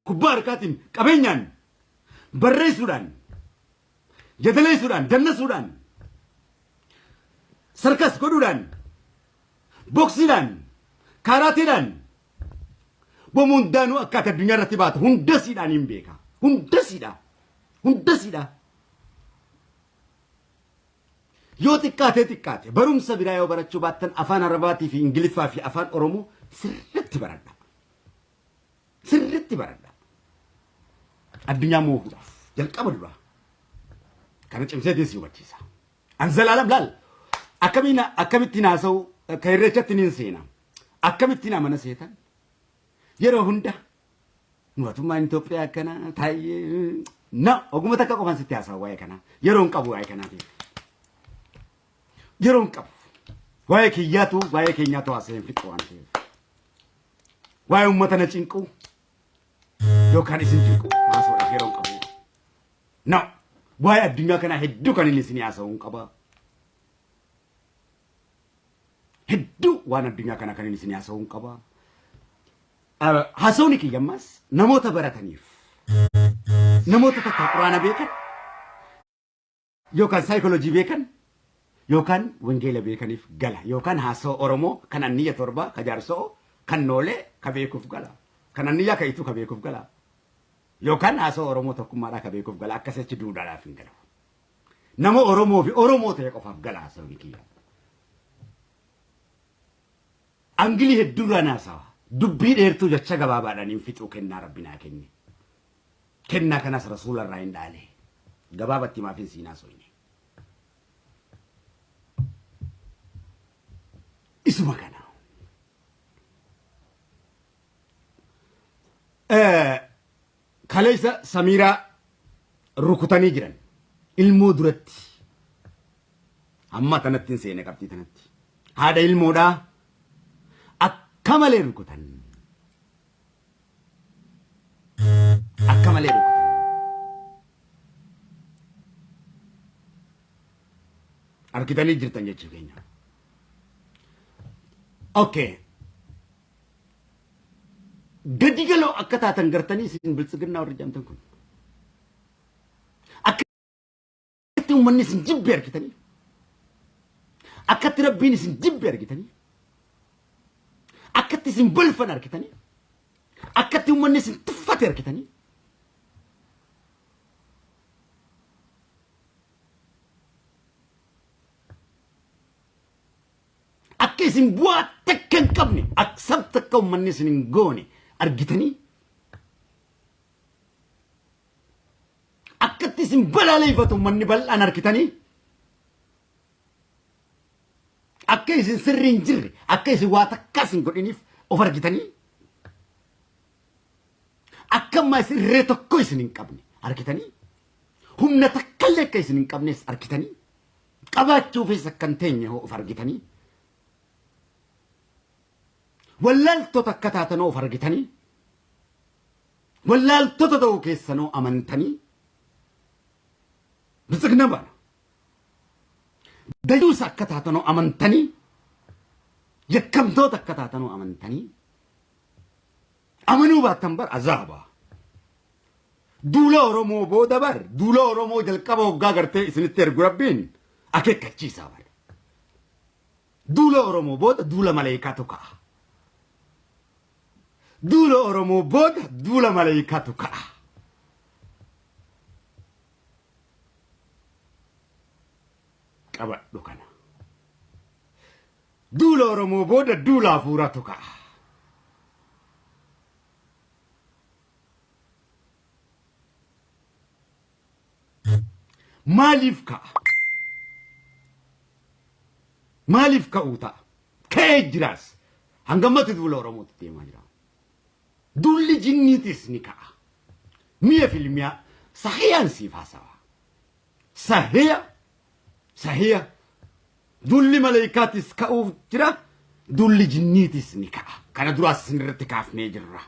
كبار كاتم كابينيان بري سودان جدلي سودان جنة سودان سركس كودودان بوكسيدان كاراتيدان بموندانو أكاد الدنيا رتبات هندسيدان يمبيكا هندسيدا يو تكاتي بروم سبيرا يو براتشو باتن أفان عرباتي في إنجليفا في أفان أورومو سرت بردا الدنيا موجودة جلك أبدا كانت أمسيتي سيوبتشيسا أنزل على بلال أكمتنا سو كيرتشتنين سينا أكمتنا من سيتان يرو هندا نواتو ما إنتوبيا كنا تاي نا أقوم تكاكو فان ستياسا واي كنا يرون كابو واي كنا تي يرون كابو واي كياتو واي كينياتو أسيم فيكو أنتي واي أمتنا تشينكو يو كان يسنجيكو ما سورا يرون كابو نا واي الدنيا كنا هدو كان يلسني أساون كابا هدو وانا الدنيا كان يلسني أساون كابا هاسوني كي جماس نموت براتنيف نموت تكبرانا بيكن يوكان سايكولوجي بيكن يوكان وينجيلا بيكنيف غلا يوكان هاسو أورومو كان النية تربا كجارسو كان نولي كبيكوف غلا كان النية كيتو كبيكوف غلا يوكان هاسو أورومو تكمارا كبيكوف غلا كسيتش دودا لا فينغلا نمو أورومو في أورومو تيكوف غلا هاسوني كي أنجلي هدورا ناسا دبي ديرتو جچا غبابادان ينفيتو كنا ربنا كنا كناس رسول الله دالي غبابتي ما في سينا سويني اسمع كنا كليسا سميرا ركوتاني جران علمو درت أما تنتين سيني كابتي تنتي هذا علمو دا أكمل ركوتان أركيتاني جرتان جتشو كينيا أوكي gadi galo akka taatan gartanii isin biltsiginaa warri jamtan kun akkatti uummanni isin jibbe argitanii akkatti rabbiin isin jibbe argitanii akkatti isin balfan argitanii akkatti uummanni isin tuffate argitanii akka isin bu'aa takka hin qabne aksab takka uummanni isin hin goone argitanii akkatti isin balaleeffatu manni bal'aan argitanii akka isin sirrii hin jirre akka isin waa takkaas hin godhiniif of argitanii akka ammaa isin irree tokko isin hin qabne argitanii humna takkallee akka isin hin qabnes argitanii qabaachuufis akka hin teenye of argitanii wallaaltota akka taatanoo of argitanii wallaaltota ta'uu keessanoo amantanii biltsiginna baana dayuusa akka taatanoo amantanii yakkamtoota akka taatanoo amantanii amanuu baattan bar azaaba duula Oromoo booda bar duula Oromoo jalqaba hoggaa gartee isinitti ergu rabbiin akeekkachiisaa bar duula Oromoo booda duula maleeyikaatu ka'a duula Oromoo booda duula maleeyikaatu ka'a qabadhu kana duula Oromoo booda duula hafuuraatu ka'a maaliif ka'uu ta'a ka'ee jiraas hangammatti duula Oromootti deemaa jira dulli jinniitis ni ka'a mi'a filmiyaa sahiyaan siif haasawa sahiya dulli maleekaatis ka'uuf jira dulli jinniitis ni ka'a kana duraas isin irratti kaafnee jirra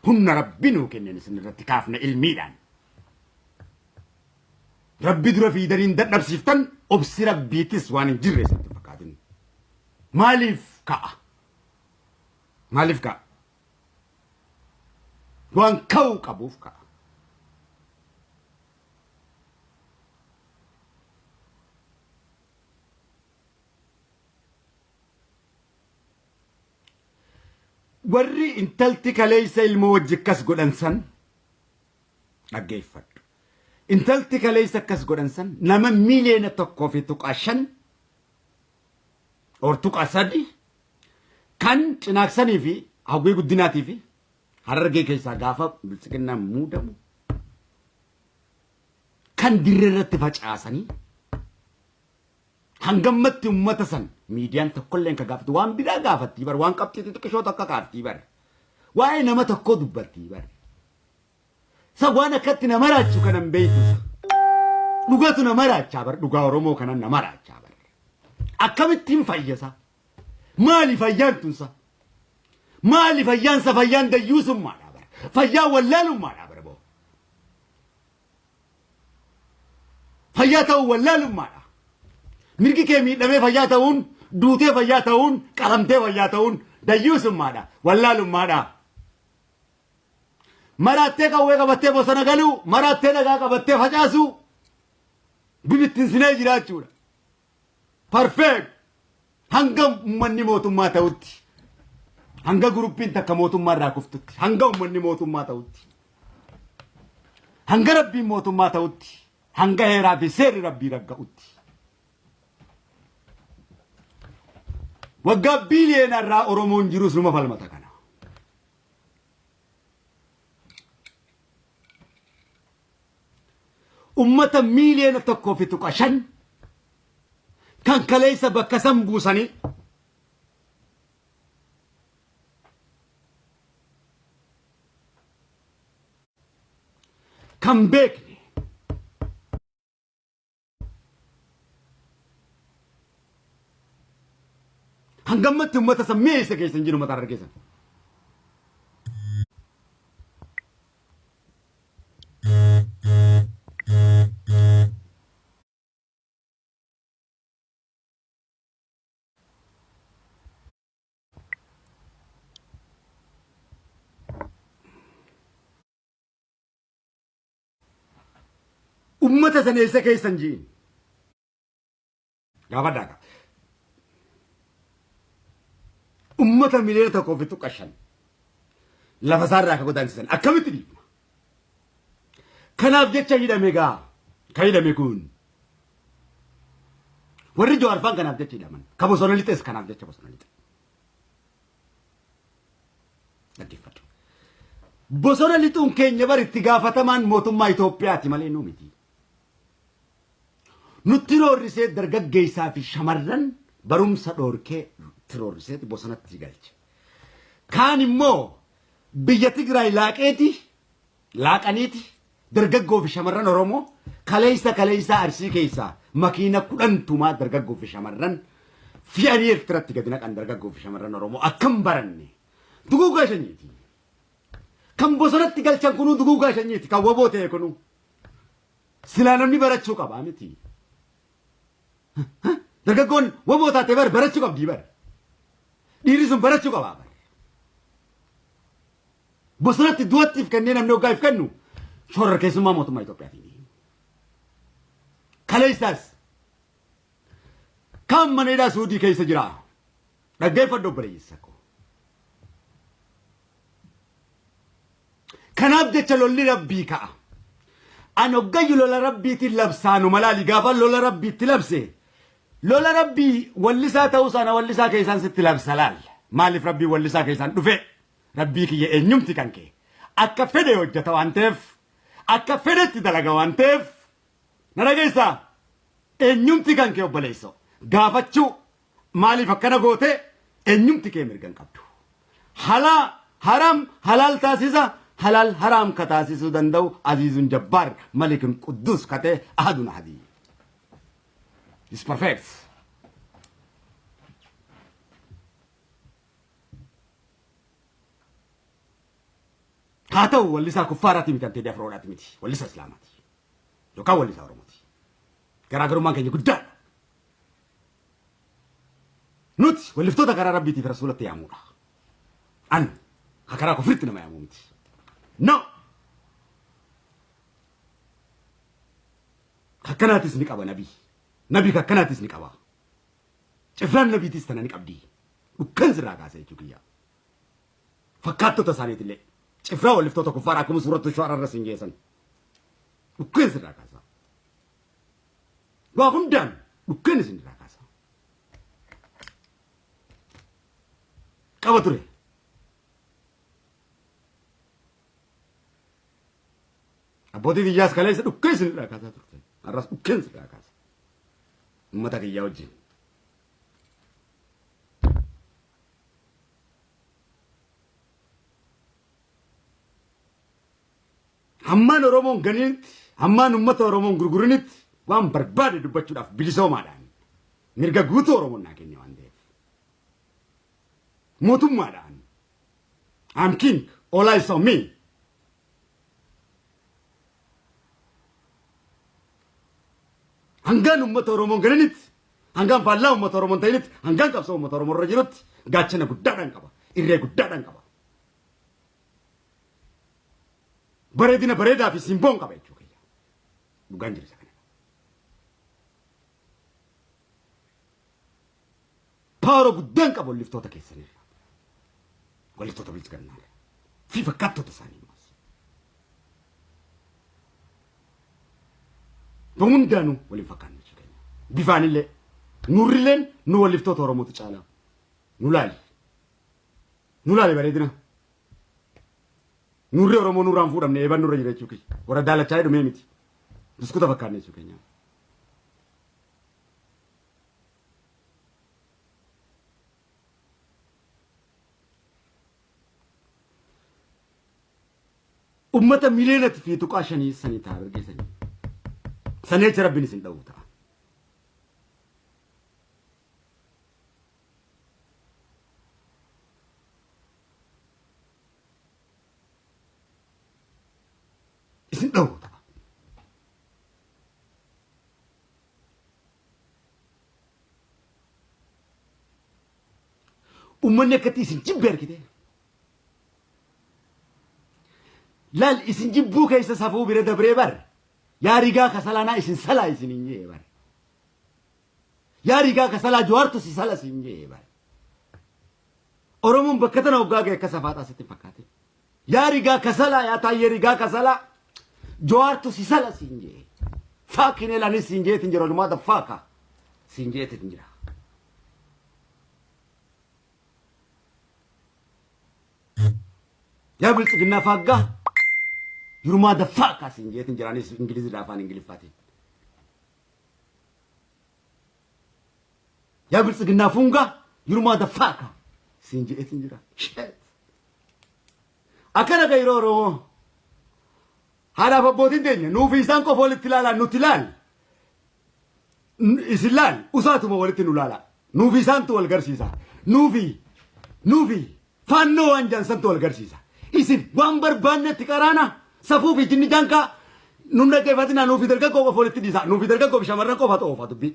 humna rabbi nuu kennan isin irratti kaafne ilmiidhaan rabbi dura fiidaniin dadhabsiiftan obsi rabbiitis waan hin jirre isatti fakkaatin maaliif ka'a وان كو قبوفك وري انتلتك ليس الموجه كس قدنسن اجيفت انتلتك ليس كس قدنسن نما مليون تكو في تقاشن اور تقاسدي كان تناكسني في هاوغي قدناتي في harargee keessaa gaafa bilisiqinnaan muudamu kan dirreerratti facaasanii hangammatti ummata san miidiyaan tokkolleen ka gaafatu waan biraa gaafattii bar waan qabxii xixiqqishoo takka kaaftii bar waa'ee nama tokkoo dubbattii bar sa waan akkatti nama raachu kanan beeytu dhugatu nama raachaa bar dhugaa Oromoo kanan nama raachaa bar akkamittiin fayyasa maali fayyaan tunsa مالي فيان سفيان ديوس ما دابر فيا ولال ما دابر بو فياته ولال ما دا مركي كمي دمي فياتهون دوته فياتهون قلمته فياتهون ديوس ما دا ولال ما دا مراتة كوي كبتة بوسنا قالو مراتة لقا كبتة فجاسو بيبتين سنة جراتشورا perfect هنگم مني موتم ما تاوتي hanga gruppin takka mootummaa irraa kuftutti hanga ummanni mootummaa ta'utti hanga rabbiin mootummaa ta'utti hanga heeraa fi seerri rabbii ragga'utti waggaa biiliyoona irraa Oromoon jirus numa falmata kana ummata miiliyoona tokkoo fi tuqa shan kan kaleessa bakka san buusanii come back hangamatti ummata sammee isa keessan jiru mataa argeessan ummata sana isa keessan jiin gaafadhaa ummata miliyoona tokkoo fi tuqa shan lafa isaarraa akka godaansisan akkamitti dhiifna kanaaf jecha hidhame gaa ka hidhame kun warri Jawaarfaan kanaaf jecha hidhaman ka bosona lixees kanaaf jecha bosona lixe dhaggeeffadhu bosona lixuun keenya bari itti gaafatamaan mootummaa Itoophiyaati malee nuu miti nutti roorrisee dargaggeessaa fi shamarran barumsa dhoorkee roorrisee bosonatti galche kaan immoo biyya Tigraay laaqaniiti dargaggoo fi shamarran Oromoo kaleessa Arsii keessaa makiina 10 tumaa dargaggoo fi shamarran fi'anii Eertiratti gadi naqan dargaggoo fi shamarran Oromoo akkam baranne duguugaa shaniiti kan bosonatti galchan kunu duguugaa shaniiti kan waboo ta'e kunu silaa namni barachuu qaba miti dargaggoon waboo taate barachuu qabdii bar dhiirri sun barachuu qaba bar bosonatti duwattiif kanneen namni hoggaaf kennu shoror keessummaa mootummaa Itoophiyaatiin kaleessaas kan maneedhaa Suudii keessa jira dhaggeeffadhu obboleessa koo kanaaf jecha lolli rabbii ka'a an hoggayyu lola rabbiitiin labsaanu malaali gaafa lola rabbiitti labse lola rabbii wallisaa ta'uu sana wallisaa keessaan sitti labsa laal maaliif rabbii wallisaa keessaan dhufe rabbii kiyya eenyumti kan kee akka fedhe hojjeta waan ta'eef akka fedhetti dalaga waan ta'eef na dhageessaa eenyumti kan kee obboleessa gaafachuu maaliif akkana goote eenyumti kee mirgan qabdu haram halaal taasisa halal haram ka taasisuu danda'u azizun jabbaar malikun quddus kate ahadun ahadi is perfect haa ta'u wallisaa kuffaaraati miti antee afroodhaati miti wallisa islaamaati yookaan wallisa oromooti garaagarummaan keenya guddaadha nuti walliftoota karaa rabbiitiif rasuulatti yaamuudha an karaa kufritti nama yaamuu miti No. Kakkanatis ni qaba nabii. Nabii kakkanatis ni qaba. Cifraan nabiitis tana ni qabdi. Dukkan sirraa kaasa jechuu kiyya. Fakkaattota isaaniitillee. Cifraa walliftoota kuffaaraa akkuma suurattu shu'aara irra siin geessan. Dukkan sirraa kaasa. Waa hundaan dukkan isin irraa kaasa. Qaba ture. Abbootii biyyaas kaleessa dukkan isin irraa kaasaa turte. Arras dukkan isin irraa kaasa. Uummata kiyyaa wajjin. Hammaan Oromoon ganiinitti, hammaan uummata Oromoon gurgurinitti waan barbaade dubbachuudhaaf bilisoomaadhaan mirga guutuu Oromoon naa kenne waan ta'eef. Mootummaadhaan. I'm king, all eyes on me. Hangaan uummata Oromoon ganiinitti, hangaan faallaa uummata Oromoon ta'initti, hangaan qabsoo uummata Oromoo irra jirutti gaachana guddaadhaan qaba, irree guddaadhaan qaba. Bareedina bareedaa fi simboon qaba jechuudha. Dhugaan jirisa kana. Paaroo guddaan qaba walliftoota keessanirra. Walliftoota bilchaannaarra. Fi fakkaattota isaanii immoo. Hundaanuu waliin fakkaannu jechuudha. Bifaanillee nurrilleen nu walliftoota Oromootu caalaa. Nu laali. Nu laali bareedina. Nurri Oromoo nurraan fuudhamne eebaan nurra jira jechuudha. Warra daalachaa dhumee miti. Diskuta fakkaanne jechuudha. Ummata miliyoonatti fi tuqaa shanii sanii ta'a argeessanii. Sanee jira rabbiin isin dha'uu ta'a. Isin dha'uu ta'a. Ummanni akkatti isin jibbe argite. Laal isin jibbuu keessa safuu bira dabree bar. Yaa rigaa kasalaanaa isin salaa isin hin jee bar. Yaa rigaa kasalaa jawaartu si sala isin jee bar. Oromoon bakka tana hoggaa ga'e akka safaataa sitti fakkaate. Yaa rigaa kasalaa yaa taayyee rigaa kasalaa jawaartu si sala isin jee. Faakinee laanis isin jeetin jira walumaata faaka isin jeetin jira. Yaa bilchiginaa faaggaa. Yuruma the fuck as in jetin jiranis Ingilizi afaan Ingiliffaatiin. Yaa bilchiginaa funga yuruma the fuck sin jetin jira. Shit. Akkana gayroo Oromoo. Haadhaaf abbootiin teenya nuufi isaan qofa walitti ilaalaan nuti ilaal. Isin laal usaatuma walitti nu ilaala. Nuufi isaantu wal garsiisa. Nuufi faannoo waan jaansantu wal garsiisa. Isin waan barbaannetti qaraana. Safuu fi jinni janka nunna keefatina nuufi dargaggoo qofa walitti dhiisa. Nuufi dargaggoo fi shamarran qofa ta'uufa dubbii.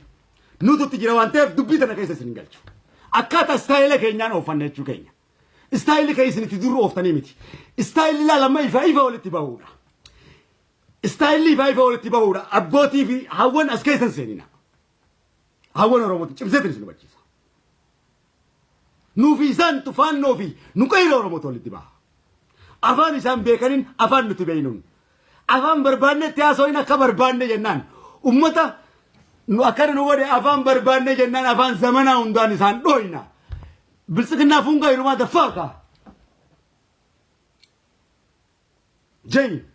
Nututti jira waan ta'eef dubbii tana keessa isin galchu. Akkaataa istaayila keenyaan oofanne jechuu keenya. Istaayilli kee isinitti duruu ooftanii miti. Istaayilli laalamma ifa walitti bahuudha. Istaayilli ifa walitti bahuudha. Abbootii fi hawwan as keessan seenina. Hawwan Oromooti cimseetiin isin hubachiisa. Nuufi isaan tufaannoo fi nuqayla Oromooti walitti baha. Afaan isaan beekanin afaan nuti beeynuun. Afaan barbaannetti haasoin akka barbaanne jennaan. Ummata nu akkana nu godhe afaan barbaanne jennaan afaan zamanaa hundaan isaan dhooyna. Bilchiginaa fungaa irumaa daffaaka. Jai.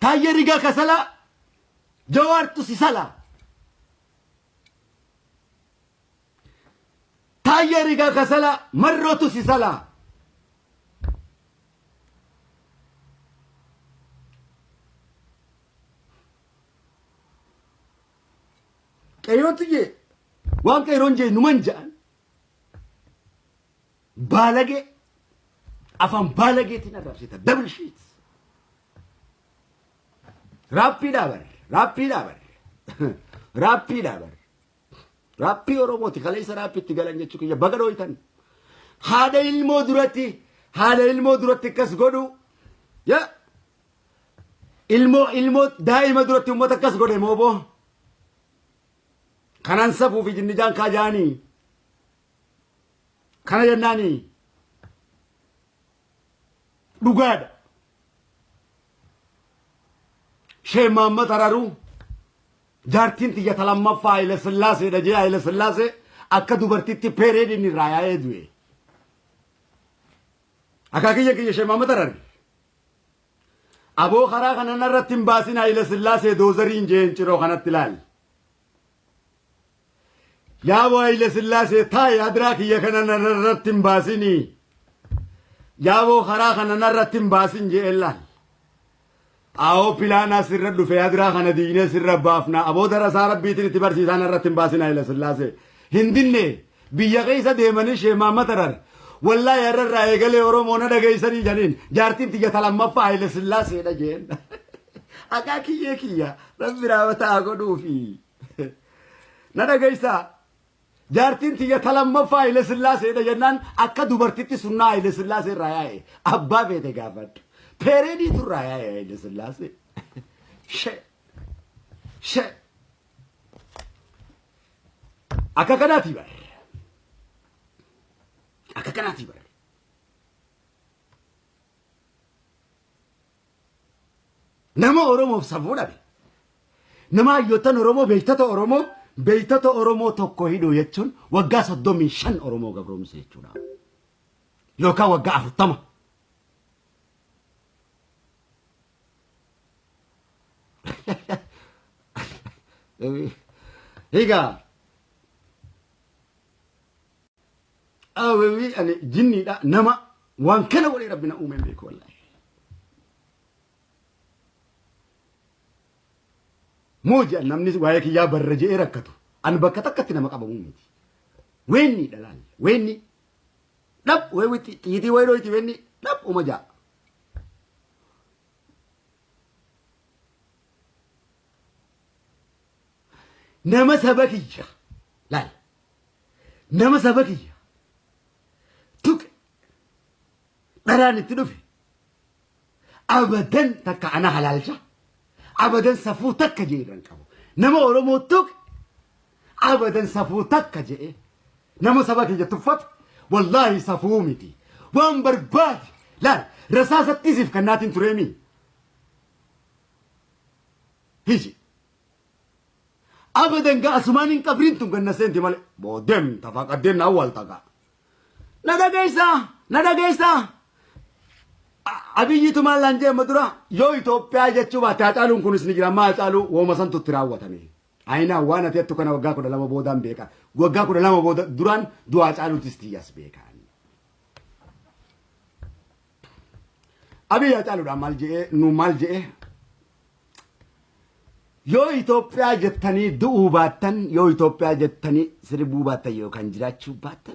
Taayyee rigaa kasalaa jawaartu si salaa. Taayyee rigaa kasalaa marrootu si salaa. Qeyrootu jee waan qeyroon jee numan ja'an baalagee afaan baalageetiin arrabsita double sheets. Rappii dhaabar. Rappii Oromooti kaleessa rappiitti galan jechuu kiyya baga dhooytan. هذا المودرتي كسغدو يا ilmo daa'ima duratti ummata akkas godhe moobo kanan safuu fi jinnijaan kaajaanii kana jennaani dhugaadha Sheikh Muhammad Araruu jaartiin xiyya lammaffaa Haile Sillaaseedha jee Haile Sillaasee akka dubartitti peereediin irraa yaa'ee du'e akaakiyya Sheikh Muhammad Araruu Aboo karaa kana narratti hin baasin Haile Sillaasee doozariin jeen ciroo kanatti ilaali. Yaaboo Haile Sillaasee taa'e adiraa kiyya kana narratti hin baasini. Yaaboo karaa kana narratti hin baasin jee ilaali. Awoo pilaanaa sirra dhufe adiraa kana diinee sirra baafna. Aboo darasaa rabbiitiin itti barsiisaa narratti hin baasin Haile Sillaasee. Hindinne biyya keessa deemanii Sheikh Muhammad Araruu. والله يا الرأي قال لي أورومو ندا جايسني جنين جارتين تيجي تلام ما فايل السلاسة ده جين أكاكية ربي راوتا أقولو في ندا جايسا جارتين تيجي تلام ما فايل السلاسة ده جنان أكادو برتيتي سنة إلى السلاسة رايا أبا بيته قابد بيرني تو رايا إلى السلاسة ش أكاكناتي بقى أكاكناتي بقى نما أورومو بسافونا بي نما يوتن أورومو بيتة أورومو توكوهيدو يتشون وقا صدومي شن أورومو قبروم سيچونا يوكا وقا أفتما هيغا أوي أنا جني دا نما وان كان ولي ربنا أؤمن بك والله موجة نمني وياك يا برجع ركتو أنا بكتك نما كابو ميتي ويني دلال ويني لب وي تيتي ويرو تي ويني لب ومجا نما سبكية لا نما سبكية توك قراني تدفي أبدا تكا أنا حلالجا أبدا سفو تكا جيران كابو نما أورمو توك أبدا سفو تكا جي نما سبكية تفت والله سفو ميتي وان برباد لا رصاصة تيزف كناتين تريمي هيجي أبدا قا أسمانين كبرين تم كنا سنتي مالي بودم تفاق الدين أول تقا ندا جيسا أبي يتو مال لانجي مدرا يو إثيوبيا جتشو باتالون كونس نجرا ما تالو ومسان تتراوة تاني أينا وانا تيتو كنا وقاكو دلما بودام بيكا وقاكو دلما بودا دران دوا تالو تستياس بيكا أبي يتالو دا مال جئ نو مال جئ يو إثيوبيا جتاني دو باتن يو إثيوبيا جتاني سربو باتن يو كان جراتشو باتن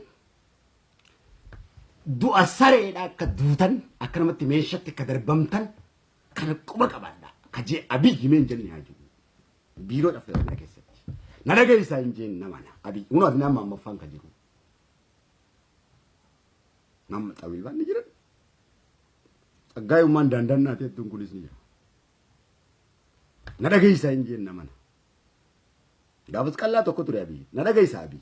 دو أسرع كدوتن أكرمت ميشت كدربمتن كان كوبا كباردا كجي أبي يمين جنني هاجو بيرو أفضل من كيسة نرجع يسانجين نمانا أبي ونو أدنى ما مفهوم كجيرو نام تاويل بان نجرا أجاي ومان دندن ناتي تونكوليس نجرا نرجع يسانجين نمانا دابس كلا توكتوري أبي نرجع يسابي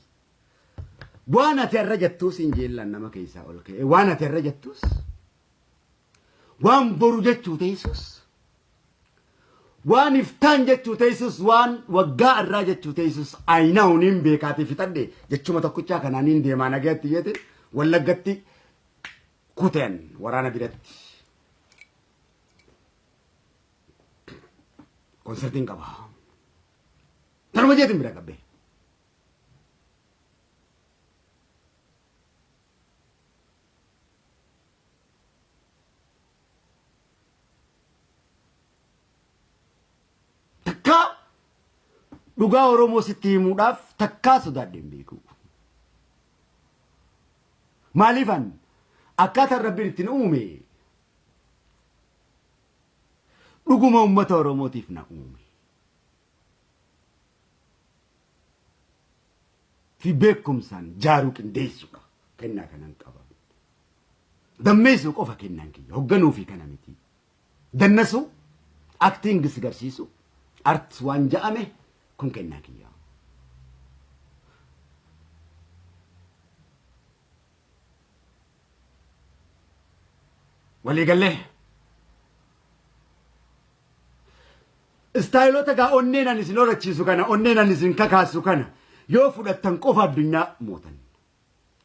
وانا ترجتوس انجيل لنا كيسا اولكي وانا ترجتوس وان برجتو تيسوس وان افتان جتو تيسوس وان وقا الراجتو تيسوس ايناو نيمبي كاتي فتدي جتشو متكوچا كان نيندي ما نغيت يتي ولا غتي كوتين ورانا بيرت كونسرتين كبا ترمو جيتين بيرا كبي Duga Oromo sitti mudaf takka sodaadden beeku maalifan akkata rabbiin ittiin uume dhuguma ummata Oromootiif na uume fi beekumsaan jaaruu qindeessuudha kennaa kanan qaba dammeessu qofa kennan kiyya hogganuu fi kana miti dannasu acting sigarsiisu art waan ja'ame kun kennan kiyya walii galle istaayilota gaa onneenan isin horachiisu kana onneenan isin kakaasu kana yoo fudhattan qofa addunyaa mootan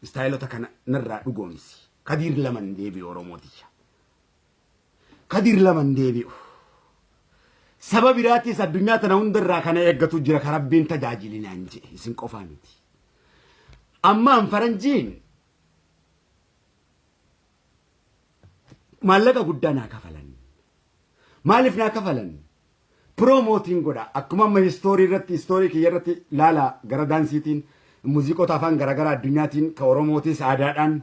istaayilota kana narraa dhugoomsi Kadir laman deebi Oromooticha Kadir laman deebi sababi raatis addunyaa tana hundarraa kana eeggatu jira karabbiin tajaajilinaan jedhe isin qofaa miti ammaan faranjiin maallaqa guddaa naa kafalan maaliif naa kafalan promoting godha akkuma amma history kiyyarratti laala gara daansiitiin muuziqota afaan garagara addunyaatiin ka Oromootis aadaadhaan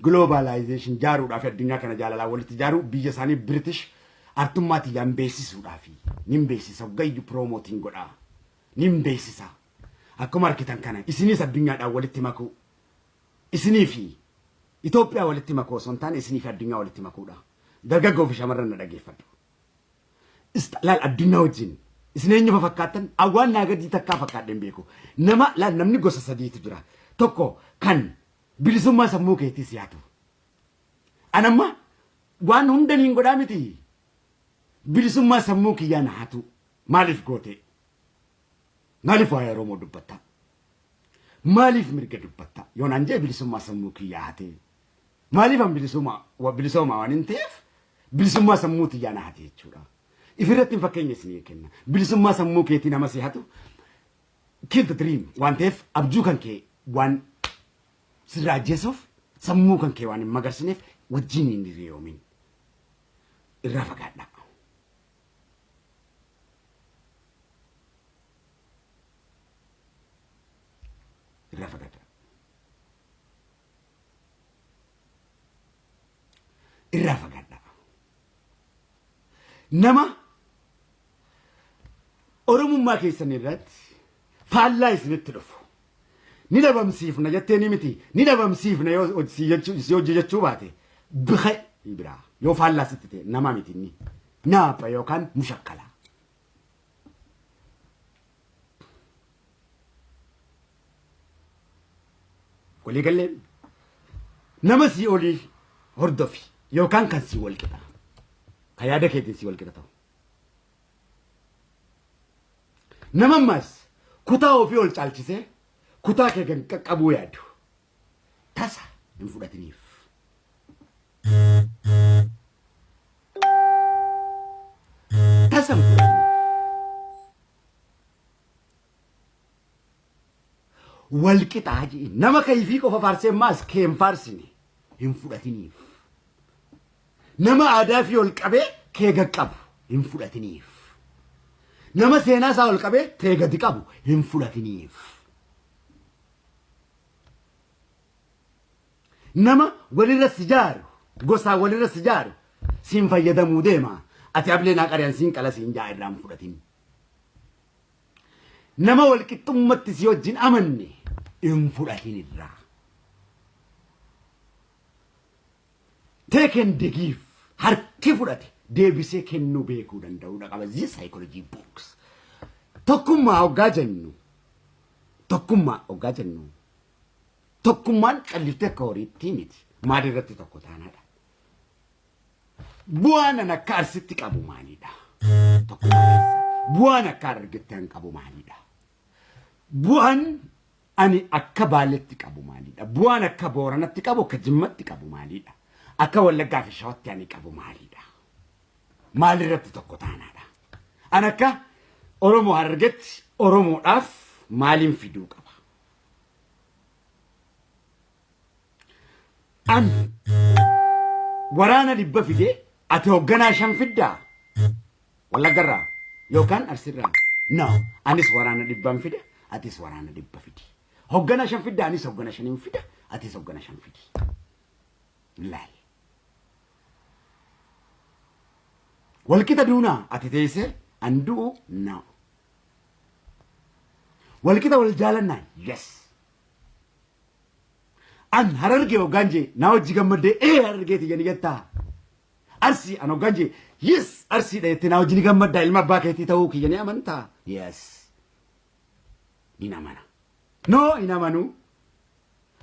globalization jaaruudhaaf addunyaa kana jaalalaa walitti jaaru biyya isaanii British artummaatti yaan beeksisuudhaaf nin beeksisa gayyu promoting godha nin beeksisa akkuma arkitan kana isinis addunyaadhaan walitti makuu isinii fi Itoophiyaa walitti makuu osoo hin taane isinii fi addunyaa walitti makuudha dargaggoo fi shamarran na dhageeffadhu laal addunyaa wajjin isin eenyu fakkaatan awwaan naagadii takkaa fakkaadhen beeku nama laal namni gosa sadiitu jira tokko kan bilisummaa sammuu keetii siyaatu anamma waan hundaniin godhaa miti bilisummaa sammuu kiyyaa naatu maaliif goote maaliif waa'ee Oromoo dubbatta maaliif mirga dubbatta yoonaan jee bilisummaa sammuu kiyyaa hate maaliif an bilisummaa waan hin ta'eef bilisummaa sammuu kiyyaa naate jechuudha ifirratti fakkeenya isinii kenna bilisummaa sammuu keetii nama siyaatu kill the dream waan ta'eef abjuu kan kee waan sirraajjeessuuf sammuu kan kee waan hin magarsineef wajjin hin hiriyoomin irraa fagaadha irraa fagaadha irraa fagaadha nama Oromummaa keessan irratti faallaa isinitti dhufu ni dhabamsiifna jettee ni miti ni dhabamsiifna yoo hojii jechuu baate biqee biraa yoo faallaa sitti ta'e nama miti ni naapha yookaan mushakkala walii galleen nama si olii hordofi yookaan kan si wal qixa ka yaada keetiin si wal qixa ta'u nama ammas kutaa ofii ol caalchisee kutaa kee kan qaqqabuu yaadu tasa hin fudhatiniif tasa hin fudhatiniif wal qixaa jee nama kayfii qofa faarsee maas kee hin faarsine hin fudhatiniif nama aadaa fi ol qabee kee qaqqabu hin fudhatiniif nama seenaa isaa ol qabee kee gadi qabu hin fudhatiniif nama walirra sijaaru gosaa walirra sijaaru siin fayyadamuu deema ati ablee naa qariyaan siin qala siin jaa irraan fudhatin nama wal qixxummatti si wajjin amanne hin fudhatin irraa take and give harki fudhate deebisee kennuu beekuu danda'uudha qaba zi psychology books tokkummaa hoggaa jennu tokkummaan qalliftee akka horiitti miti maal irratti tokko taanaadha bu'aan akka arsitti qabu maalidha bu'aan akka argetteen qabu maalidha bu'aan ani akka baaletti qabu maalidha bu'aan akka booranatti qabu akka jimmatti qabu maalidha akka wallaggaa fi shawatti ani qabu maalidha maal irratti tokko taanaadha an akka Oromoo Harargetti Oromoodhaaf maaliin fiduu qaba an waraana dhibba fidee ati hoogganaa shan fiddaa wallaggarraa yookaan arsirraa no anis waraana dhibban fide atis waraana dhibba fidi hoogganaa shan fiddaa anis hoogganaa shanin fida atis hoogganaa shan fidi laal walqita duunaa ati teessee anduu no walqita wal jaalannaa yes an hararge oganji na wajji gammadde hararge ti yani getta arsi an oganji yes arsi da yete na wajji ni gammadda ilma baketi tawu ki yani amanta yes ina mana no ina manu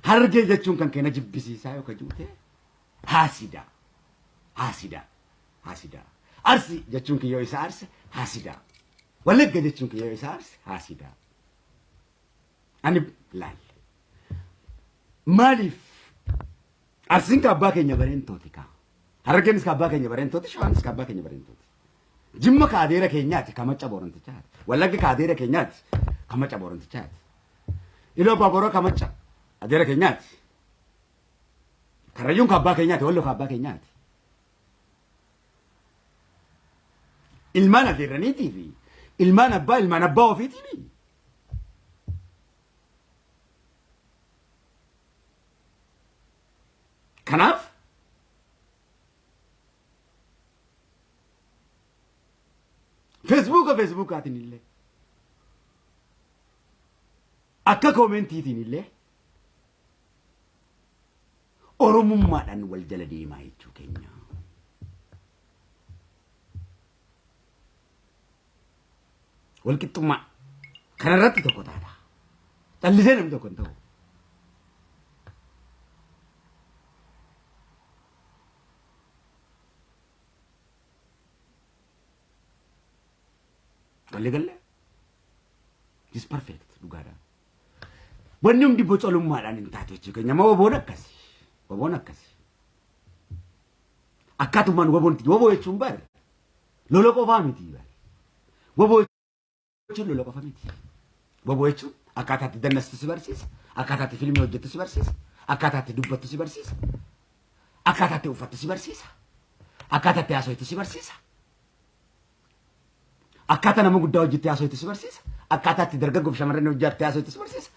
hararge jechun kan kena jibbisiisa yo kajute hasida arsi jechun ki yo isa arsi hasida walegga jechun ki yo isa arsi hasida ani lal malif arsin ka ba kenya barentoti ka hargen ska ba kenya barentoti shawan ska ba kenya barentoti jimma ka adera kenyati kama chaboronti chat wallaga ka adera kenyati kama chaboronti chat ilo baboro kama cha adera kenyati karayun ka ba kenyati wallo ka ba kenyati ilmana dirani tv ilmana ba fi tv kanaaf Facebook atin illee akka koomentiitiin illee oromummaadhaan wal jala deemaa jechuu keenya wal qixxummaa kanarratti tokko taata callisee namni tokko hin ta'u galle is perfect dugada wannum di bocolummaadhaan hin taatu jechuu keenya ma waboon akkasi akkatumaan waboonti waboo jechuun bar lola qofaa miti bar waboo jechuun lola qofa miti waboo jechuun akkaataatti dannastu si barsiisa akkaataatti fiilmii hojjettu si barsiisa akkaataatti dubbattu si barsiisa akkaataatti uffattu si barsiisa akkaataatti haasoytu si barsiisa akkaataa nama guddaa hojjettee haasoytu si barsiisa akkaataatti dargaggoof shamarran hojjettee haasoytu si barsiisa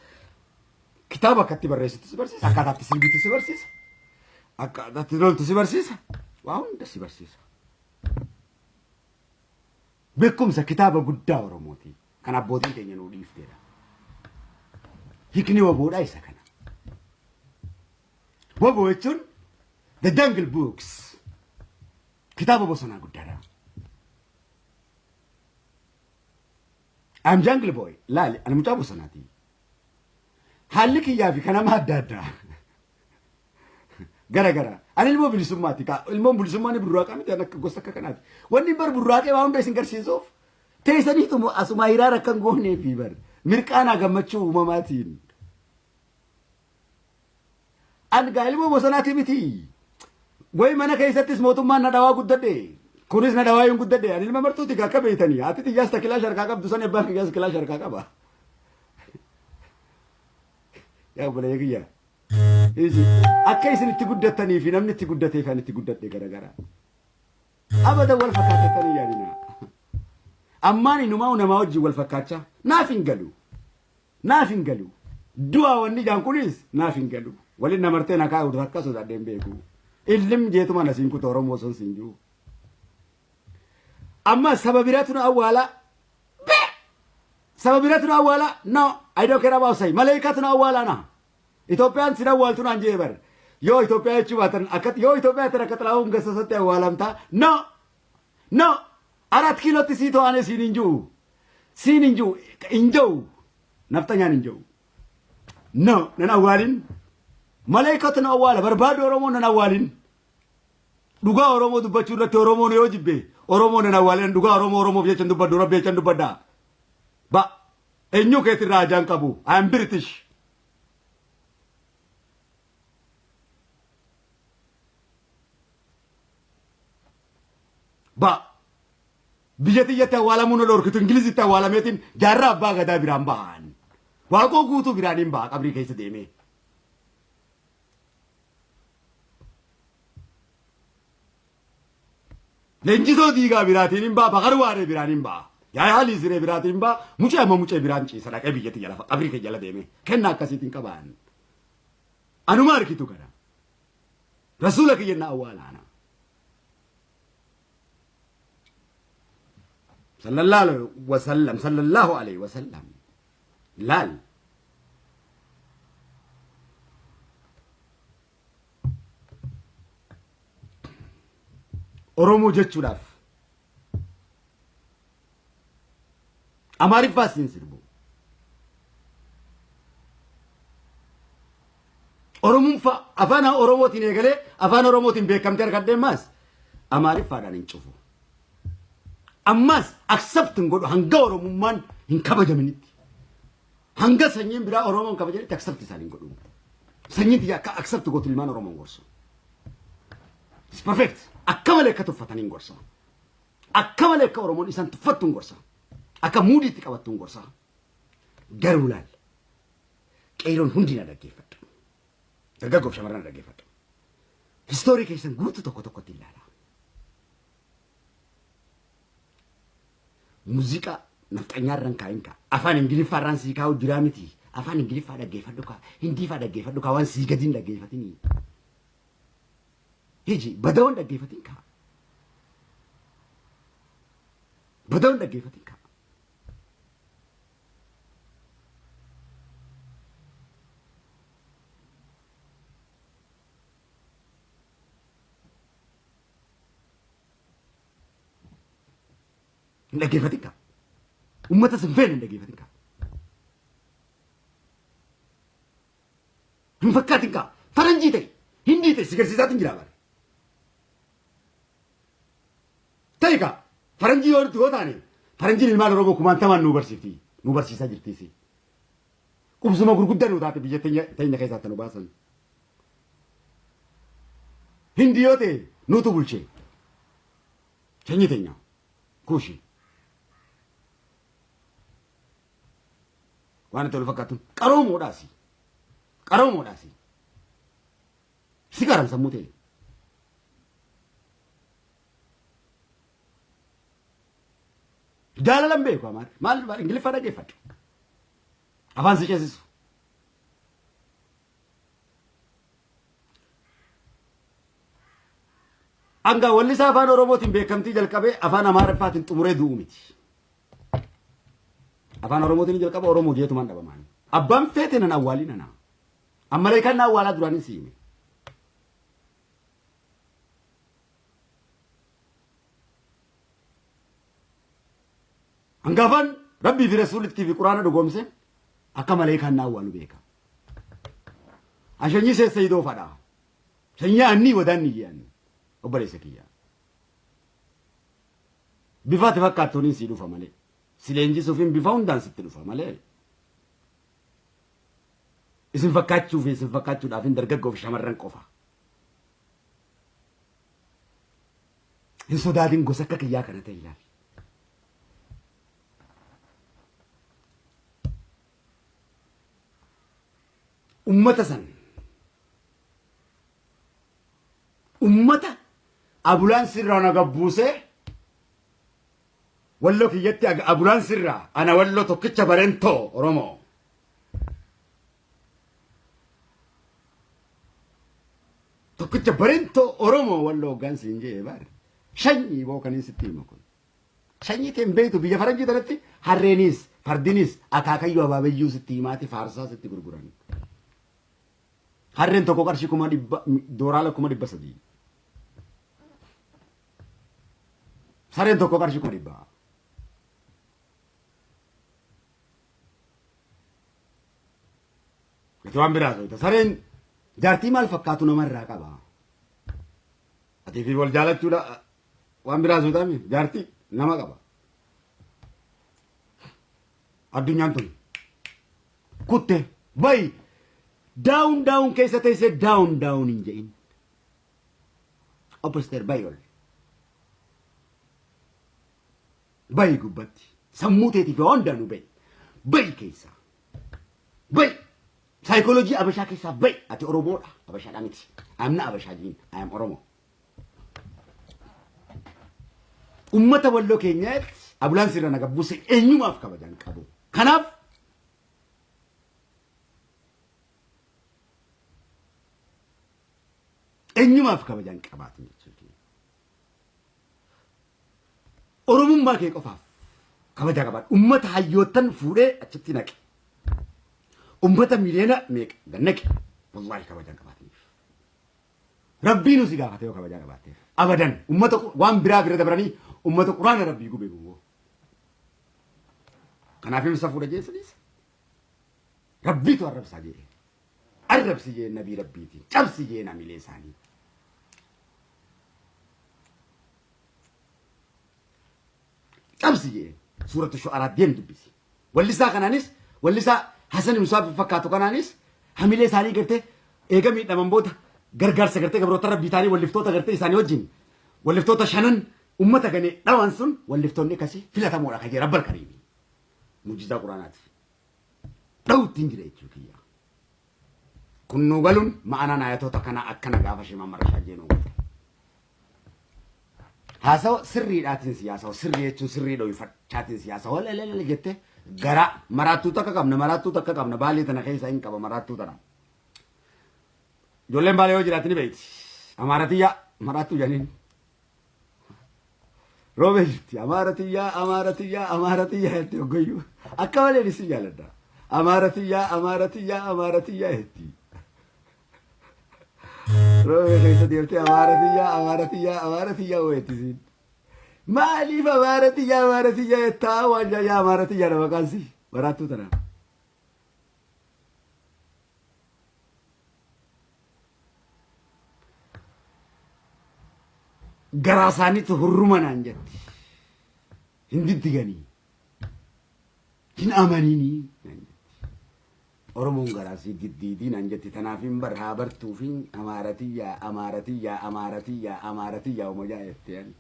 kitaaba akkatti barreessitu si barsiisa akkaataatti sirbitu si barsiisa akkaataatti loltu si barsiisa waa hunda si barsiisa beekumsa kitaaba guddaa Oromooti kan abbootiin keenya nuu dhiifteedha hiikni waboodhaa isa kana waboo jechuun the jungle books kitaaba bosonaa guddaadha I'm jungle boy laali ani mucaa bosonaati haalli kiyyaa fi kanama adda addaa gara ani ilmoo bilisummaati ka ilmoon bilisummaan burraaqaa miti akka gosa akka kanaati wanni bar burraaqee waa hunda isin garsiisuuf teessaniitu asuma hiraara kan goonee fi bar mirqaanaa gammachuu uumamaatiin an gaa ilmoo bosonaati miti way mana keessattis mootummaan na dhawaa guddadhe kunis na dhawaa hin guddadhe ani ilma martuuti gaa akka beeytanii haati xiyyaas takilaa sharkaa qabdu san ebbaan kiyyaas kilaa sharkaa qaba yaa bulee kiyyaa akka isin itti guddatanii fi namni itti guddatee kan itti guddadhe gara abada wal fakkaatatanii yaadina ammaan inumaa namaa wajjin wal fakkaachaa naaf hin galu du'a wanni jaan kunis naaf hin galu waliin namartee na kaa'u takka sodaadheen beeku illim jeetuma na siin kuta Oromoo son siin jiru amma sababiratu na awwaala no I don't care about say malaikatu na awwaala na Itoopiyaan sina awwaaltu naan jee bar yoo Itoophiyaa jechuu baatan akka yoo Itoophiyaa tan akka xalaa'uun gassasatti awwaalamta no 4 kiilootti sii to'ane siin injuu naftanyaan injuu no nan awwaalin malaikatu na awwaala barbaadu Oromoo nan awwaalin dhugaa Oromoo dubbachuu irratti Oromoo yoo jibbe Oromoo nan awwaalin dhugaa Oromoo jechan dubbaddu rabbi jechan dubbadda ba eenyu keetirraa ajaan qabu I am British ba biyyatiyatti awwaalamuun olorkitu Ingilizitti awwaalameetiin jaarraa abbaa gadaa biraan bahan waaqoo guutuu biraaniin baha qabrii keessa deemee leenjisoo diigaa biraatiin hin baha bakar waaree biraanin baha yaa haalii siree biraatiin baha mucee biraan ciisa dhaqee biyyatti jala qabrii kee jala deemee kenna akkasiitiin qabaan anuma arkitu kana rasuula kiyyenna awwaalaana صلى الله عليه وسلم لال Oromoo jechuudhaaf Amaariffaa siin sirbu. Oromumfa afaan Oromootiin eegalee afaan Oromootiin beekamtee argadhee maas Amaariffaadhaan hin cufu. Ammas accept godhu hanga Oromummaan hin kabajaminitti. Hanga sanyiin biraa Oromoon kabajanitti accept isaanii godhu. Sanyiin tiyya akka accept gootu ilmaan Oromoon gorsu. It's perfect. Akka malee akka tuffataniin gorsa. Akka malee akka Oromoon isaan tuffattuun gorsa. Akka muudiitti qabattuun gorsa. Garuu laal. Qeeroon hundi na dhaggeeffadhu. Dargaggoof shamarran na dhaggeeffadhu. Histoorii keessan guutuu tokko tokkotti ilaala. Muuziqaa nafxanyaarran kaa'inka. Afaan Ingiliffaarraan sii kaa'u jiraa miti. Afaan Ingiliffaa dhaggeeffadhu kaa. Hindiifaa dhaggeeffadhu kaa waan sii gadiin dhaggeeffatinii. Hiji badawan dhaggeeffatin kaa. Badawan dhaggeeffatin kaa. Dhaggeeffatin kaa. Uummata sin feene dhaggeeffatin kaa. Hin fakkaatin kaa. Faranjii ta'e. Hindii ta'e si garsiisaatiin jiraa bara. Taika faranjii yoo nuti gootaane faranjiin ilmaan Oromoo kumaantamaan nu barsiifti nu barsiisaa jirtiisi. Qubsuma gurguddaa nu taate biyya teenya keessatti nu baasan. Hindii yoo ta'e nutu bulchee. Sanyii teenya kuushi. Waan itti ol fakkaatu qaroomoodhaasi. Qaroomoodhaasi. Si garan sammuu ta'e. Jaalalan beeku amaar maal Ingiliffaa dhaggeeffadhu. Afaan si ceesisu. Anga wallisaa afaan Oromootiin beekamtii jalqabee afaan Amaariffaatiin xumuree du'u miti. Afaan Oromootiin jalqaba Oromoo jeetumaan dhabamaan. Abbaan feete nan awwaalii nana. Ammalee kan na awwaalaa duraanin siime. Angafan Rabbi fi Rasulitti fi Quraana dhugoomse akka malee kan na awwaalu beeka. Ashanyi seessa idoo fadha. Sanya anni wadanni yaani. Obboleessa kiyya. Bifaati fakkaattuun si dhufa malee. Si leenjisuufin bifa hundaan sitti dhufa malee. Isin fakkaachuuf isin fakkaachuudhaaf hin dargaggoof shamarran qofa. Hin sodaatin gosa akka kiyyaa kana ta'e ilaali. Ummata san. Ummata abulaan sirraa na gabbuusee walloo kiyyatti abulaan sirraa ana walloo tokkicha barentoo Oromoo. Tokkicha barentoo Oromoo walloo gansi hin jee bar. Shanyii bookanii sitti hima kun. Shanyii ta'een beektu biyya faranjii tanatti harreenis fardinis akaakayyuu abaabayyuu sitti himaati faarsaa sitti gurguran. Harreen tokko qarshii kuma dhibba dooraala kuma dhibba sadii. Sareen tokko qarshii kuma dhibba. Ati waan biraa soita. Sareen jaartii maal fakkaatu namarraa qaba. Ati fi wal jaalachuudha waan biraa soitami jaartii nama qaba. Addunyaan tun kutte bayi. Down keessa teessee down hin jedhin. Upstairs bayi ol. Bayi gubbatti. Sammuu teetiif hundaanuu bayi. Bayi keessa. Bayi. Saayikooloojii Abashaa keessaa bayi. Ati Oromoodha. Abashaadhaa miti. Amna Abashaa jiin. I am Oromoo. Ummata walloo keenyaatti abulaan sirra na gabbuuse eenyumaaf kabajaan qabu. Kanaaf eenyumaaf kabajaan qabaatu jechuudha. Oromummaa kee qofaaf kabajaa qabaatu. Ummata hayyootan fuudhee achitti naqe. Ummata miliyoona meeqa gannaqe. Wallaahi kabajaan qabaataniif. Rabbiin si gaafate yoo kabajaa qabaateef. abadan ummata waan biraa bira dabranii ummata quraana rabbii gube gubo kanaaf imsa fuudha jeessanis rabbiitu arrabsaa jedhe arrabsi jee nabii rabbiitiin cabsi jee namilee isaanii cabsi jee suuratu shu'araa deem dubbisi wallisaa kanaanis wallisaa Hasan Musaaf fakkaatu kanaanis hamilee isaanii gartee eega miidhaman booda gargaarsa gartee gabroota rabbii taanii walliftoota gartee isaanii wajjin walliftoota shanan ummata gane dhawan sun walliftoonni akkasii filatamoodha kan jedhu rabbal kariimi muujizaa quraanaati dhawuttiin jira jechuu kiyya kun nu galuun ma'anaan ayatoota kana akkana gaafa shima marashaa jeenuu galte haasawa sirriidhaatiin siyaasa sirrii jechuun sirrii dho'ifachaatiin siyaasa walelele jette gara maraattuu takka qabna baalii tana keessa hin qaba maraattuu tana ijoolleen baalee yoo jiraatini beekti amaaratiyyaa maraattuu janiin roobee jirti amaaratiyyaa jetti oggoyyuu akka malee dhisi jaaladha amaaratiyyaa jetti roobee keessa deemtee amaaratiyyaa weettisiin maaliif amaaratiyyaa jettaa waan jaayyaa amaaratiyyaa nama qaansi maraattuu tana garaa isaaniitu hurruma naan jetti hin diddiganii hin amanini naan jetti oromoon garaasii diddiidii naan jetti tanaaf hin bar haa bartuufi amaaratiyyaa uma jaayetti ani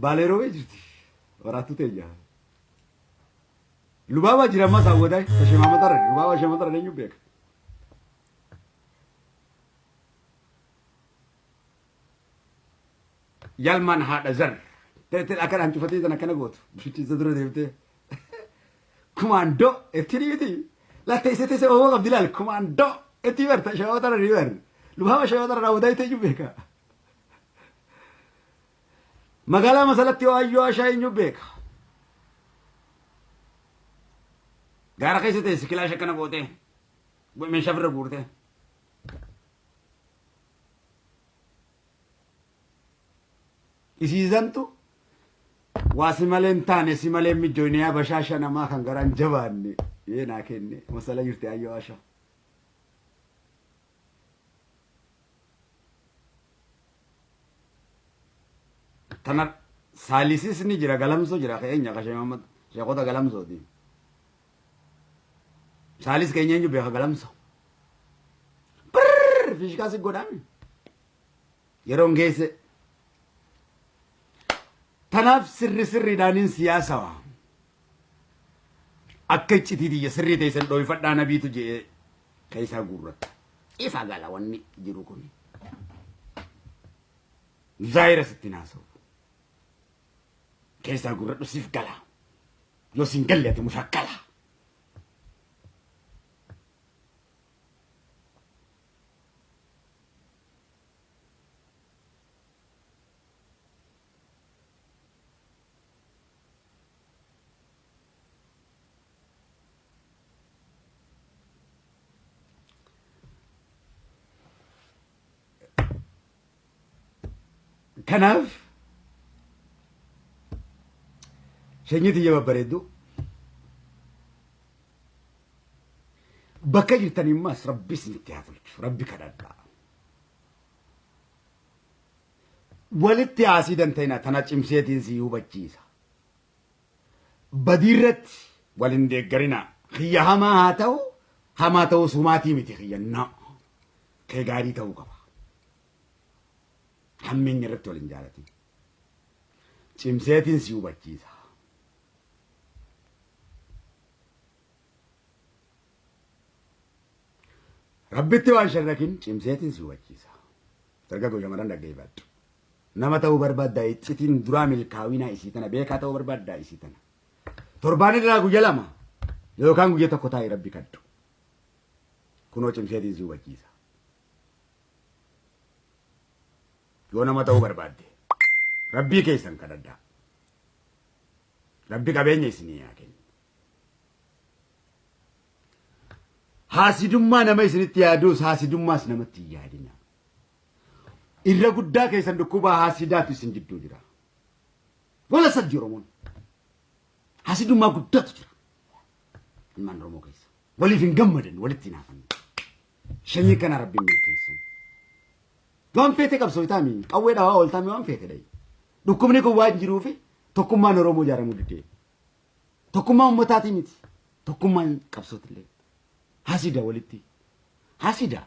baalee roobee jirti waraattuu teeyyaa lubaabaa jira ammaa saawwadaa tashemaa maxarra lubaabaa shee maxarra eenyu beeka yalman haadha zar teeteen akka dhaan cufatee tan akkana gootu bishichiisa dura deemtee kumaandoo itti dhiiti latta isa teessee oomoo qabdi laal kumaandoo itti barta shaawatara ni bar lubaaba shaawatara raawwataa itti beeka magaalaa masalatti waayyoo ashaa eenyu beeka gaara keessa teessi kilaasha akkana gootee meeshaa firra guurtee isiisantu waa si malee hin taane si malee mijooniyaa bashaasha namaa kan garaan jabaanne yeenaa kenne masala jirte ayyoo asha tana saalisis ni jira galamso jira keenya kasheemamad sheekota galamsooti saalis keenya eenyu beeka galamso fiishkaasi godhame yeroon geesse tanaaf sirriidhaanin siyaasawa akka iccitiitiyya sirrii teessan dhoofadhaa nabiitu jee keessaa guurratta ifa gala wanni jiru kun zaayira sitti naasa'u keessaa guurradhu siif gala yoo siin galle ati mushakkala kanaaf shanyiti yaba bareeddu bakka jirtan immas rabbi isinitti haa tolchu rabbi kadhadhaa walitti haasii dantayna tana cimseetiin si hubachiisa badiirratti walin deeggarina kiyya hamaa ta'u sumaatii miti kiyyannaa kee gaarii ta'uu qaba hammeenya irratti waliin jaalatin cimseetiin si hubachiisa rabbitti waan sharrakin cimseetiin si hubachiisa dargaggoo shamaran dhaggeeffadhu nama ta'uu barbaaddaa iccitiin duraa milkaawinaa isii tana beekaa ta'uu barbaaddaa isii tana torbaan irraa guyya lama yookaan guyya tokko taa'ee rabbi kadhu kunoo cimseetiin si hubachiisa yoo nama ta'uu barbaadde rabbii keessan kadhadhaa rabbi qabeenya isinii haa kennu Haasidummaa nama isinitti yaadus haasidummaas namatti yaadina. Irra guddaa keessan dhukkubaa haasidaatu isin jidduu jira. Wala sadii Oromoon. Haasidummaa guddaatu jira. Ilmaan Oromoo keessa. Waliif hin gammadan walitti hinaafan. Shanyii kana Rabbiin milkeessu. Waan feete qabsootaa miin qawwee dhawaa ooltaa waan feete dhayi. Dhukkubni kun waan jiruufi tokkummaan Oromoo ijaaramuu didee. Tokkummaa ummataatii miti. Tokkummaan qabsootillee. Hasida walitti. Hasida.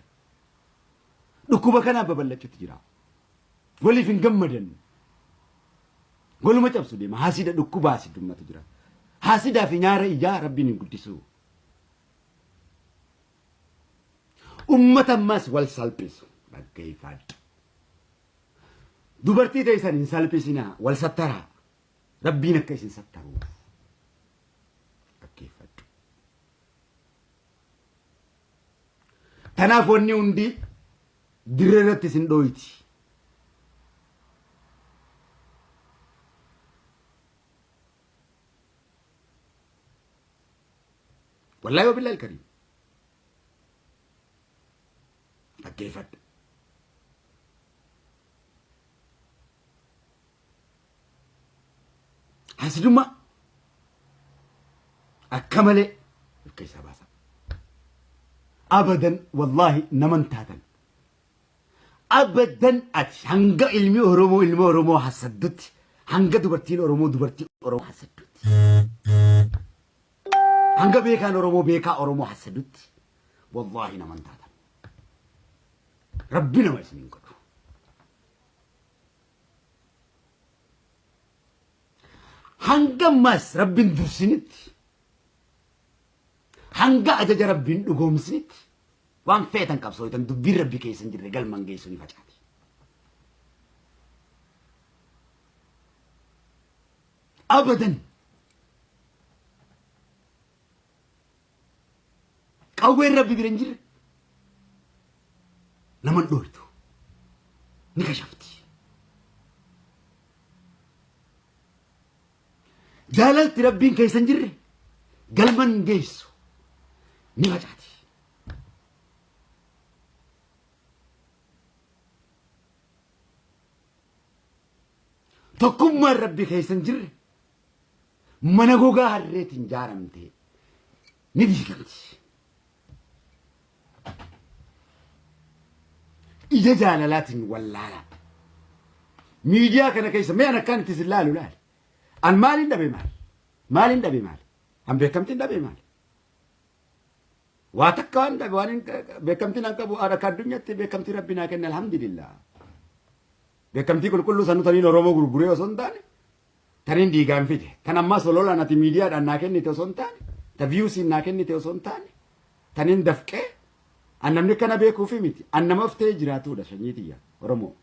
Dhukkuba kanaa babal'achuutti jira. Waliif hin gammadan. Waluma cabsu deema. Hasida dhukkuba hasidummatu jira. Hasidaa fi nyaara ijaa Rabbiin hin guddisu. Ummata ammas wal salphisu. Dhaggeeffadhu. Dubartii teessan hin salphisinaa wal sattaraa. Rabbiin akka isin sattaruuf. Dhaggeeffadhu. Kanaaf wanni hundi dirree irratti isin dhooyti. Wallahi wabillahi al-karim. Dhaggeeffadhu. Hasidummaa akka malee ilka isaa baasa. Abadan wallahi naman taatan. Abadan ati hanga ilmi Oromoo hasaddutti hanga dubartiin Oromoo hasaddutti. Hanga beekaan Oromoo hasaddutti wallahi naman taatan. Rabbi nama isiniin godhu. Hanga mas Rabbiin dursinitti hanga ajaja Rabbiin dhugoomsinitti waan feetan qabsootan dubbiin Rabbi keessan jirre galman geessu ni facaati. Abadan qawween Rabbi bira hin jirre naman dhooytu ni kashafti. Jaalalti Rabbiin keessan jirre galman geessu ni facaati. Tokkummaan Rabbi keessan jirre mana gogaa harreetiin jaaramte ni diigamti. Ija jaalalaatiin wallaala. Miidiyaa kana keessa mee an akkaan itti sin laalu laali. An maalin dhabe maal? Maalin dhabe maal? An beekamtiin dhabe maal? Waa takka waan dhabe waan beekamtiin an qabu akka addunyaatti beekamtii Rabbi naa kenne alhamdulillah. Beekamtii qulqulluu sanu taniin Oromoo gurguree osoo hin taane taniin dhiigaan fide tan ammas ololaan ati miidiyaadhaan naa kennite osoo hin taane ta viyuusiin naa kennite osoo hin taane taniin dafqee an namni kana beekuufi miti an nama uftee jiraatudha shanyiitiyya Oromoo.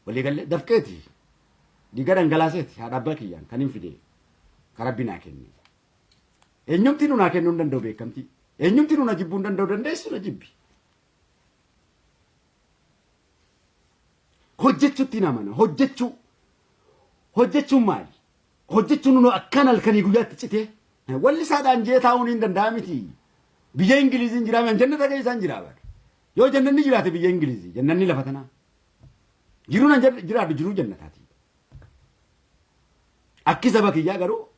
Walii galee dafqeeti. Diga dhangalaaseeti haadha abbaa kiyyaan kan hin fide kan Rabbi naa kenne. Eenyumti nu naa kennuu hin danda'u beekamtii. Eenyumti nu na jibbuu hin danda'u dandeessu na jibbi. Hojjechuutti namana hojjechuun maali? Hojjechuun nu akkaan halkanii guyyaatti citee walli isaadhaan jee taa'uun hin danda'a miti. Biyya Ingiliziin jiraame jannata keessaan jiraaba. Yoo jannanni jiraate biyya Ingilizii jannanni lafa tanaa. Jiruun jiraatu jiruu jannataati. Akki saba kiyyaa garuu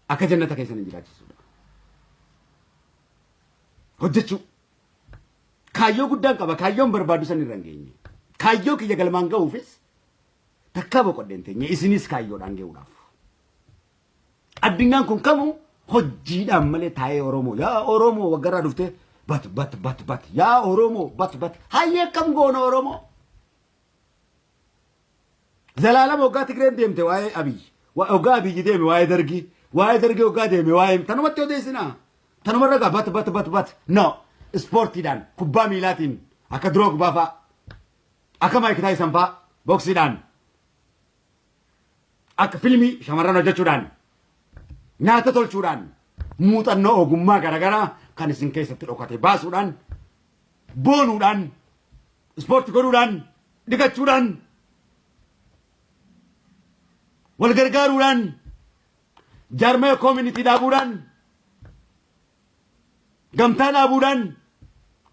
akka jannata keessan hin jiraachisudha. Hojjechuu kaayyoo guddaan qaba kaayyoon barbaadu san irra hin geenye. Kaayyoo kiyya galmaan ga'uufis takkaa boqodheen teenye isinis kaayyoodhaan ga'uudhaaf. Addunyaan kun kamuu hojiidhaan malee taa'ee Oromoo yaa Oromoo waggarraa dhuftee bat yaa Oromoo bat hayyee kam goona Oromoo. Zalaalama waggaa Tigreen deemte waa'ee Abiyyi. Waggaa Abiyyi deeme waa'ee Dargii. Waa'ee Dargii waggaa deeme waa'ee tanumatti odeessinaa. Tanumarra gaa bat no ispoortiidhaan kubbaa miilaatiin akka Drogba fa'a. Akka Mike Tyson fa'a boksiidhaan. Akka fiilmii shamarran hojjechuudhaan. Nyaata tolchuudhaan. Muuxannoo ogummaa garaagaraa kan isin keessatti dhokate baasuudhaan. Boonuudhaan. Ispoortii godhuudhaan. Dhiqachuudhaan. Wal gargaaruudhaan jaarmee community dhaabuudhaan gamtaan dhaabuudhaan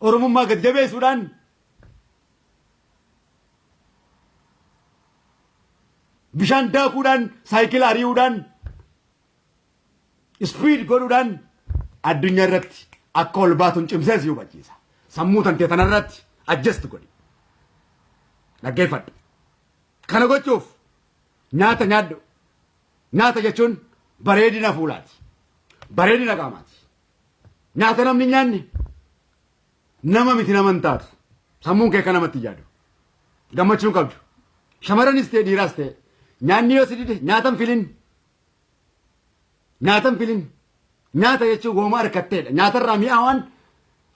oromummaa gad jabeessuudhaan bishaan daakuudhaan saayikila ari'uudhaan ispiid godhuudhaan addunyaa irratti akka ol baatuun cimsee si hubachiisa. Sammuu tantee tanarratti adjust godhi. Dhaggeeffadhu. Kana gochuuf nyaata nyaadhu. Nyaata jechuun bareedina fuulaati. Bareedina qaamaati. Nyaata namni nyaanne nama miti naman taatu. Sammuun kee kan namatti yaadu. Gammachuu qabdu. Shamaranis ta'e dhiiraas ta'e nyaanni yoo si dide nyaatan filin. Nyaatan filin. Nyaata jechuun gooma harkatteedha. Nyaatarraa mi'aawaan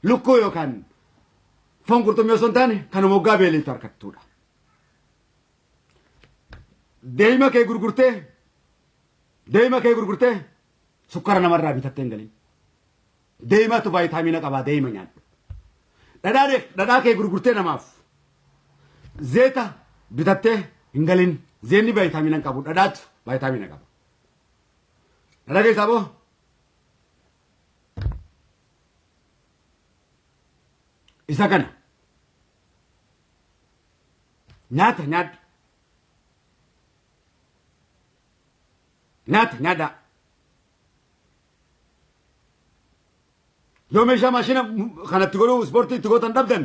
lukkuu yookaan foon qurxummii osoo hin taane kan moggaa beeliitu harkattuudha. Deema kee gurgurtee sukkara namarraa bitattee hin galin. Deematu vaayitaamiina qabaa deema nyaadhu. Dhadhaa kee gurgurtee namaaf zeeta bitattee hin galin. Zeenni vaayitaamiina hin qabu. Dhadhaatu vaayitaamiina qaba. Dhadhaa keessaa boo isa kana nyaata nyaadhu. Nyaata yoo meeshaa maashina kanatti godhuu ispoortii itti gootan dhabdan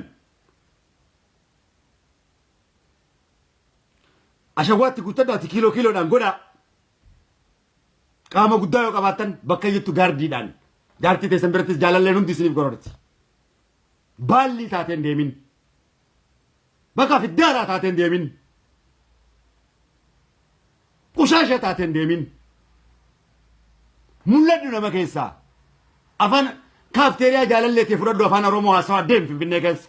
ashawwaatti guuttadhaati kiiloodhaan godhaa. Qaama guddaa yoo qabaattan bakka jettu gaardiidhaan jaartii teessan birattis jaalalleen hundi isiniif gororti. Baalli taateen deemin. Bakka fiddaaraa taateen deemin. Qushaasha taateen deemin. Mul'adhu nama keessaa. Afaan kaafteeriyaa jaalalleetii fudhadhu afaan Oromoo haasawaa deem Finfinnee keessa.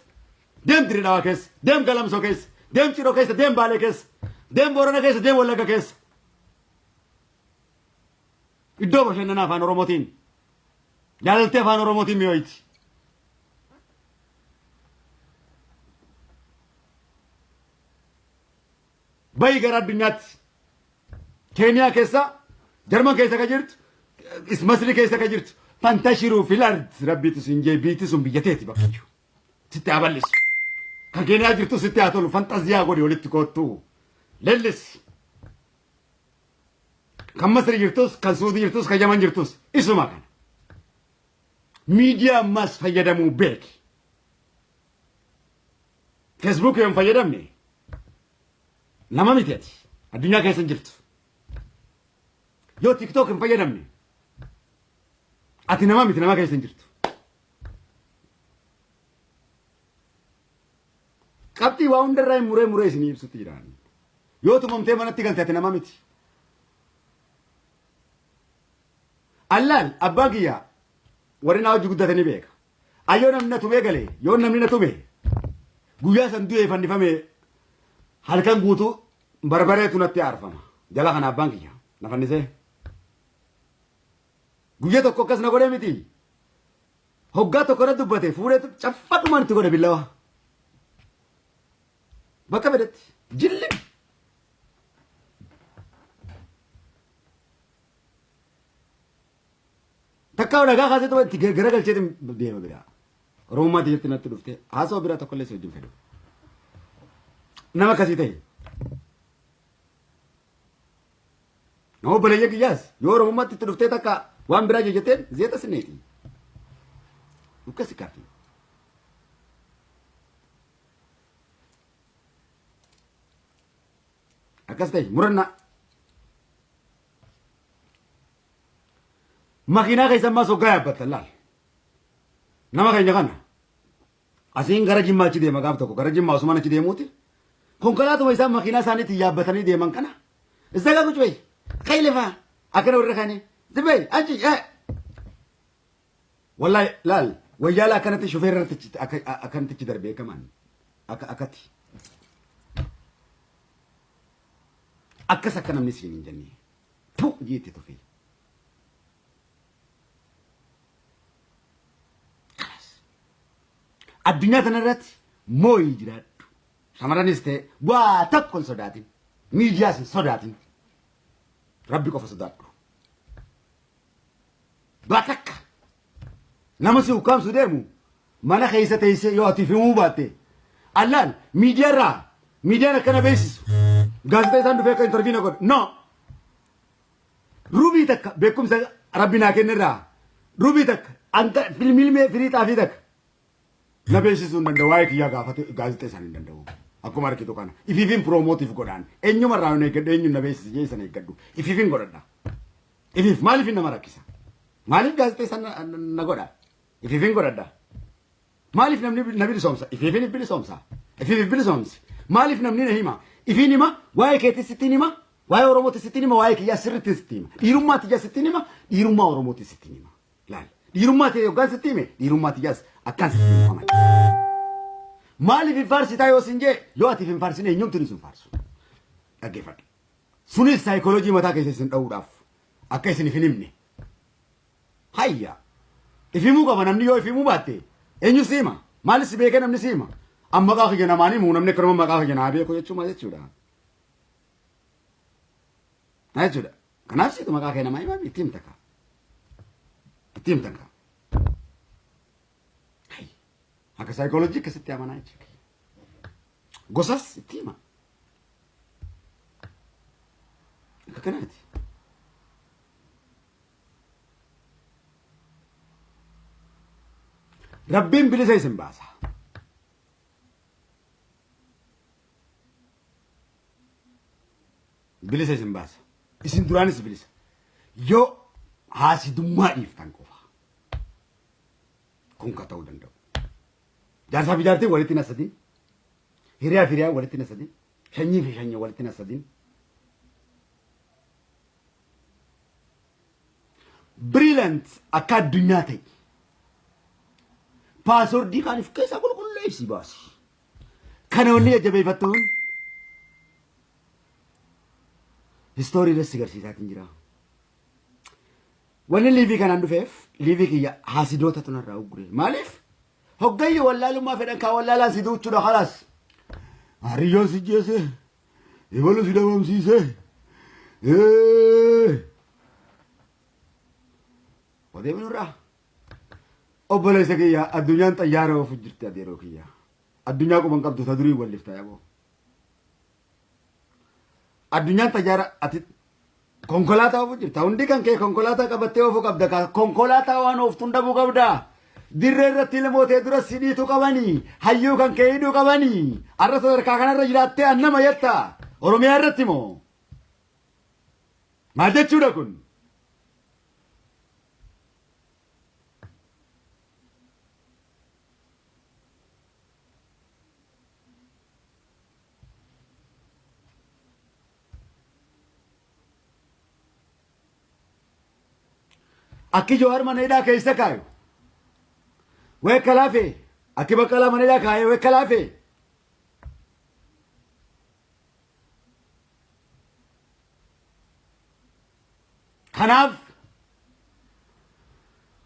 Deem Diridawaa keessa. Deem Galamsoo keessa. Deem Ciroo keessa. Deem Baalee keessa. Deem Boorana keessa. Deem Wallagga keessa. Iddoo bashannanaa afaan Oromootiin. Jaalaltee afaan Oromootiin mi'ooyti. Bayi gara addunyaatti. Keeniyaa keessa, Jarman keessa ka jirtu, Masri keessa ka jirtu. Fantashiruu filard rabbiitu sin jee biitti sun biyyateeti bakkayyuu. Sitti haa bal'isu. Kan Keeniyaa jirtu sitti haa tolu fantaziyaa godhi walitti koottu. Lellis. Kan Masri jirtus, kan Suudii jirtus, kan Yaman jirtus isuma kana. Miidiyaa ammas fayyadamuu beeki. Facebook yoo hin fayyadamne nama miteeti. Addunyaa keessa hin jirtu. Yoo TikTok hin fayyadamne ati nama miti nama keessa hin jirtu. Qabxii waa hundarraa muree isinii ibsutti jiraan. Yoo tumamtee manatti galte ati nama miti. Allaal abbaa kiyyaa warri naa hojii guddatanii beeka. Ayyoo namni na tumee galee yoo namni na tume guyyaa san du'ee fannifame halkan guutuu barbareetu natti aarfama. Jala kana abbaan kiyya na fannisee. Guyyaa tokko akkas na godhee miti. Hoggaa tokko na dubbate fuudhee caffadhumaan itti godhe billawa. Bakka fedhetti jilli. Takkaa dhagaa kaasee tokko itti garagalcheetiin deema biraa. Oromummaa tiyyatti natti dhufte haasawaa biraa tokkollee si wajjin fedhu. Nama akkasii ta'e. Nama obboleeyya kiyyaas yoo Oromummaatti itti dhuftee takka waan biraa jetteen zeeta sinneeti. Dhukkasi kaafii. Akkas ta'e murannaa. Makiinaa keessan maas hoggaa yaabbattan laal. Nama keenya kana. Asiin gara Jimmaa achi deema gaaf tokko gara Jimmaa Osumaan achi deemuuti. Konkolaatuma isaan makiinaa isaaniitti yaabbatanii deeman kana. Isa gaa kucubee. Kailefaa. Akkana warra kaanii. Zibbee achi. Wallahi laal. Wayyaala akkanatti shufeerratti akkanatti darbee kamaan. Akkatti. Akkas akka namni siin hin jennee. Tuu jiitti tufee. Addunyaa kanarratti mooyii jiraadhu. Shamaranis ta'e waa tokko hin sodaatin. Miidiyaas hin sodaatin. Rabbi qofa sodaadhu. Waa takka. نمسي وكام سوديرمو ما أنا خيسة تيسي يواتي في موباتي الآن ميديا را ميديا كنا بيسيس غازتي ساندو فيك انترفيو نقول نو روبي تك بكم سا ربنا كنرا روبي تك أنت في الميل فريت أفيدك نبيسيس ندوايك يا غازتي ساندو أكو ماركي تو كنا إفيفين بروموتيف كوران إنيو مرة نيكد إنيو نبيسيس جيسا نيكدو إفيفين كوردا إفيف مالي فين نماركيسا مالي غازتي سان نقولا إفيفين كوردا مالي في نبي سومسا إفيفين بيلي سومسا إفيف بيلي سومس مالي في نمني نهيما إفينيما واي كيتي ستينيما واي أوروموتي ستينيما واي كي ياسرتي ستينيما إيروما تيجا ستينيما إيروما أوروموتي ستينيما لا إيروما تيجا كان ستيمة إيروما تيجا أكان ستينيما كمان مالي في فارسي تايو سنجي يواتي في فارسي نه يوم تنسون فارسو أجيفك سوني سايكولوجي متى كيسن أوراف أكيسن في نمني هيا إفيمو كمان نمني يو إفيمو باتي إنيو سيما مالي سبيكة نمني سيما أما كاخي جنا ماني مو نمني كرم ما كاخي جنا أبيه كوي تشوما تشودا هاي تشودا كنافسي تو ما كاخي نماي ما بيتيم تكا بيتيم تكا هاي هكا سايكولوجي كستيا ما نايتشك غوساس تيما كناتي ربين بلي زي سنباسا بلي زي سنباسا اسم درانيس بليس يو هاسي دماء يفتن كوفا كون كتاو دندو جارسا بجارتي ولتنا سدين هريا فيريا ولتنا سدين شني في شني ولتنا سدين بريلانت أكاد دنياتي باسور دي كان في كيس أقول كل شيء بس كانوا نيجي جبي فتون هيستوري لسه كرسي تاتنجرا ولا ليفي كان عنده فيف ليفي كي حاسدوتا تنرى وقري مالف هقدي ولا لو ما في دنكا ولا لا سيدوت شو خلاص أريو سيجيسه يبلو سيدا ممسيسه ودي منورا أبلي سكيا الدنيا تيارة وفجرت أديرو كيا الدنيا كم أنكم تدري ولا فتاة أبو الدنيا تيارة أتت كونكولاتا وفجرت أوندي كان كي كونكولاتا كبتة وفوق أبدا كونكولاتا وان وفتوندا بوك أبدا ديرر رتيل موت يدرس سيدي تو كباني هيو كان كيدو كباني أرث كاكنا رجلات أنما يتا أرومي أرتيمو ما تجورا كن أكيد جوهر منيدا كيسة كايو وكلافي أكيد بكلا منيدا كايو وكلافي خناف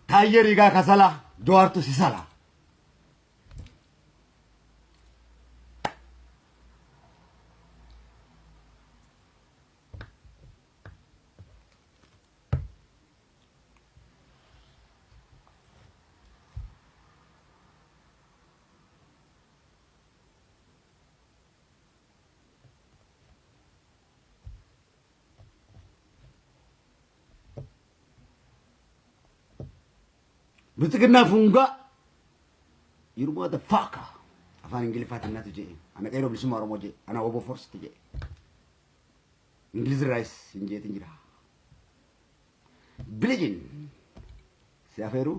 تايريغا كسلا جوهر تو سيسالا بتقولنا فونغا يرموا هذا فاكا أفان إنجليز فاتنا تجي أنا كيرو بلسما رموجي أنا أبو فورس تجي إنجليز رايس إنجي تنجرا بليجين سافروا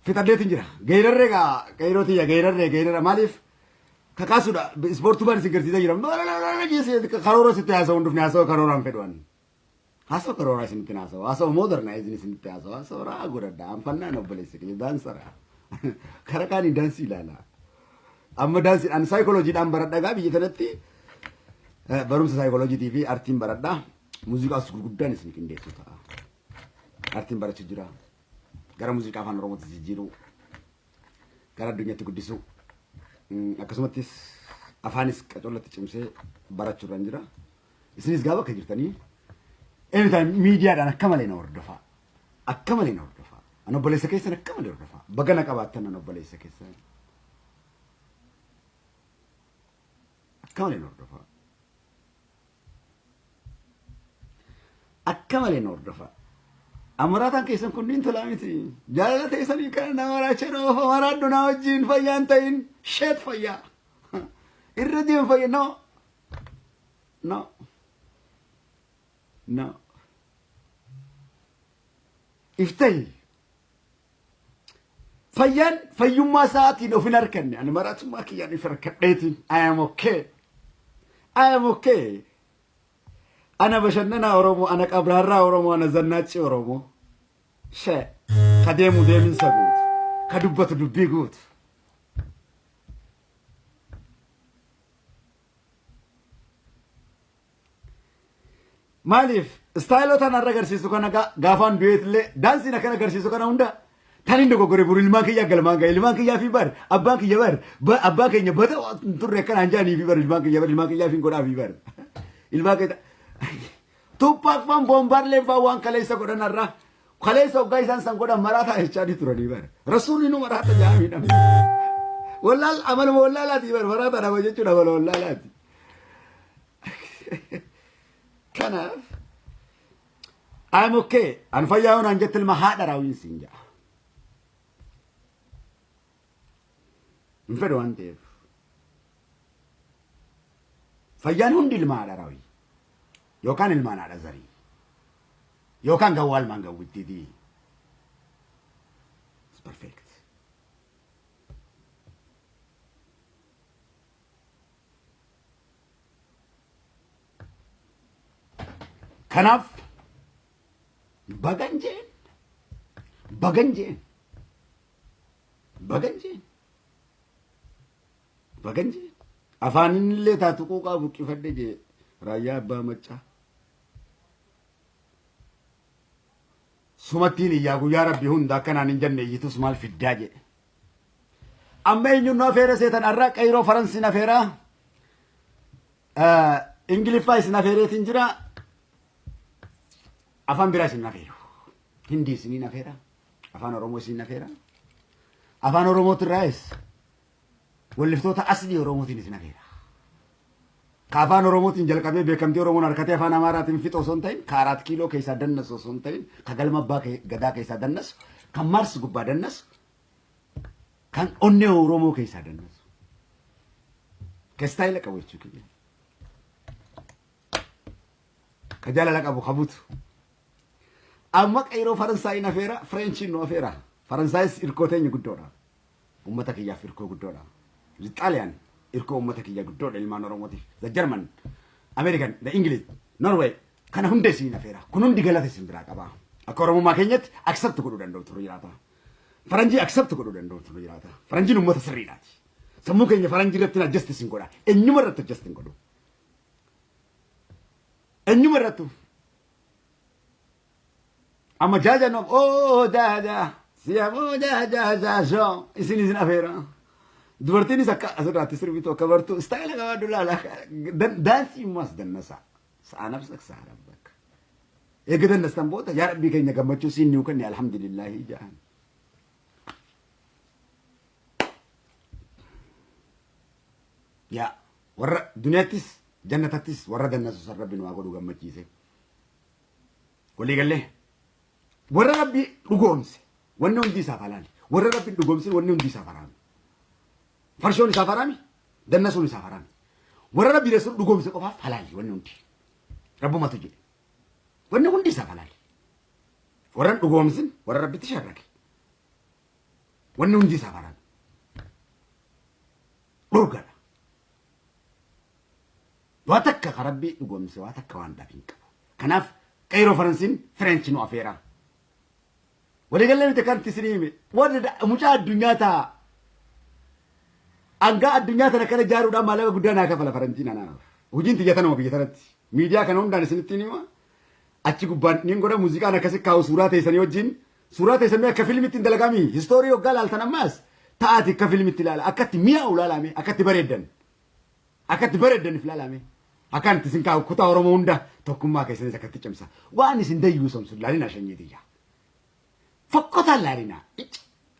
في تبلية تنجرا غير رجع كيرو تيجا غير مالف كاسودا سبورت بار سكرتي تجرا لا جيسي كارورا ستة وندف ناسو كارورا فدوان هاسو كارورا سنتي ناسو هاسو مودرنايز سنتي هاسو راغورا دام فنان نوبليس كي دانسرا كركاني دانسي لالا أما دانسي أنا سايكولوجي دام برد دعابي جتنتي barum psychology TV artiin baradha muuziqaa as gurguddaan isin qindeessu ta'a artiin barachuu jira gara muuziqaa afaan oromootti jijjiiruu gara addunyaatti guddisuu akkasumattis afaanis qacollatti cimsee barachuudhaan jira isinis gaafa akka jirtanii anytime miidiyaadhaan akka malee na hordofaa أنا بليس كيسان كم الرفع بقنا كباتنا أنا بليس كيسان كم الرفع أكمل الرفع أمراتان كيسان كنين تلامتي جالة كيسان يكان نورا شنو فمرادنا وجين فيان تين شيت فيا الرديم فيا no no no افتهي فيان فيوم ساعتي لو في نركني أنا مرات ما كي يعني فركتني I am okay I am okay أنا بشننا أورومو أنا كأبرهرة أورومو أنا زناتي أورومو شيء خديمو ديمين سبوت كدوبة دبي قوت ماليف ستايلو تانا رغرسيسو كنا غافان دويت لي دانسي نكنا غرسيسو كنا هوندا تاني ندو غوري بوري الماكي يا غلمانغا الماكي يا في بار اباكي يا بار اباكي ني بدا تور كان انجاني في بار الماكي يا بار الماكي يا في غورا في بار الماكي توباك فام بومبار لي فاوان كليسا غودا نرا كليسا غايسان سان غودا مراتا اشادي ترودي بار رسول نو مراتا جامي نم والله عمل والله لا دي بار مراتا انا وجهتو لا والله لا دي كان I'm okay أنا فياون أنجت المحاضرة راوين سينجا نفرو أنتي فيان هندي المحاضرة راوي يوكان المحاضرة زري يوكان قوال مانغا ودي it's perfect كناف بغنجين بغنجين بغنجين بغنجين أفانين اللي تاتوكوكا بوكي فدجي رايا بامچا سمتيني يا ربي هندا كان نجن يتوس مال في الداجي أما إنو نافيرا سيتان أراك أيرو فرنسي نافيرا إنجليفايس نافيرا تنجرا أفان براس نافيرو هندي سني نافيرا أفان أورومو سني نافيرا أفان أورومو ترايس واللفتوتا أصلي أورومو تني نافيرا كافان أورومو تنجل كبي بكم تي أورومو نركتي أفان أمارات انفيتو سنتين كارات كيلو كيسا دنس سنتين كقل مبا غدا كيسا دنس كمارس غبا دنس كان أوني أورومو كيسا دنس كستايل كويتشو كي كجالا لك أبو خبوت أمك أيرو فرنساي نافيرا فرنشي نافيرا فرنسايس إركوتين يقدورا أمتك يا فيركو قدورا الإيطاليان إركو أمتك يا قدورا المان روموتي the German American the English Norway كان هندسي نافيرا كنون دي غلطة سندرا كبا أكورمو ما كينيت accept كودو دندو ترويراتا فرنجي accept كودو دندو ترويراتا فرنجي نمو تسريراتي سمو كيني فرنجي رتنا justice كودا إنيو مرتو justice كودو إنيو مرتو أما جاجا نوم أوه دا سيامو دا شو إسيني زين أفيرا دورتيني سكا أسرع تسربي تو كبرتو استايل كبردو لا دانسي ماس دنسا سا نفسك سا ربك إيه كده نستنبوتا يا ربي كي نجمعتشو سين نيوكني الحمد لله جان يا ورا دنياتيس جنتاتيس ورا دنسو سر ربي نواقو دو جمعتشيسه ولي قال له ورا ربي دغومس ونن دي سافالالي ورا ربي دغومس ونن دي سافارامي فرشوني سافارامي دنسوني سافارامي ورا ربي رسول دغومس قفا فالالي ونن دي ربو ما تجي ونن دي سافالالي ورا دغومس ورا ربي تشارك ونن دي سافارامي روغا واتك ربي دغومس واتك واندا بينك كناف كايرو فرنسين فرنش نو افيرا ولي قال لي تكرت سنيمي ود مجا الدنيا تا انغا الدنيا تا كان جارو دا مالا غدانا كفلا فرنسينا انا وجين تيجاتنا ما بيجاتنا ميديا كانوا دان سنتيني ما اچي غبان نينغودا موسيقى انا كسي كاو سورات يسني وجين سورات يسمي كفيلم تندلغامي هيستوريو قال التنماس تاتي كفيلم تلالا اكت ميا ولالامي اكت بريدن فلالامي akan tisinka kuta oromo hunda tokkummaa keessatti sakatti cimsa waan isin dayyuu somsu laalina shanyitiya فقط لارينا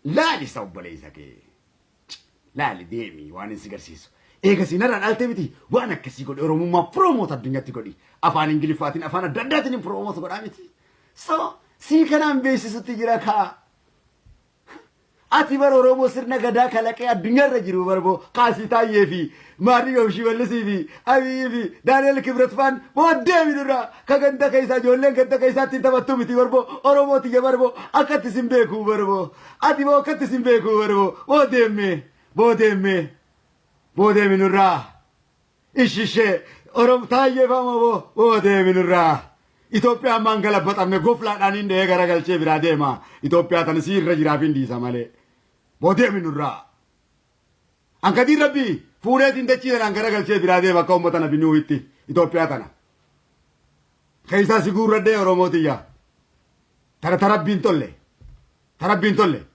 لا لي صوب لي زكي لا لي ديمي وانا سيجرسيسو إيه كسينار أنا ألتمتي وأنا كسيقول أرومو ما بروموت الدنيا تقولي أفان إنجلي فاتين أفان داداتني بروموت تقول أمتي so سيكنا بيسي ستيجرا كا أتي بار أرومو سرنا غدا كلاكي الدنيا رجيرو بربو قاسي تايي في ماريو شيبلسي في أبي في دانيال كبرت فان بودي مينورا كغندا كيسا جولن غندا كيسا تنتبتو متي بربو أرومو تيجي بربو أكتي سيمبيكو بربو أتي بو أكتي سيمبيكو بربو بودي بودي من الراه إيشيشة أروم تاية فما بودي من الراه إثيوبيا مانغلا بتأمي غفلة أنين ده غرقل شيء برادة ما إثيوبيا تنسير رجرافين دي سامالة بودي من الراه أنك دي ربي فورة دين تجيه أنك غرقل شيء برادة ما كوم بتنا بنيويتي إثيوبيا تنا كيسا سيقول رده أرومو تيجا ترى بنتولة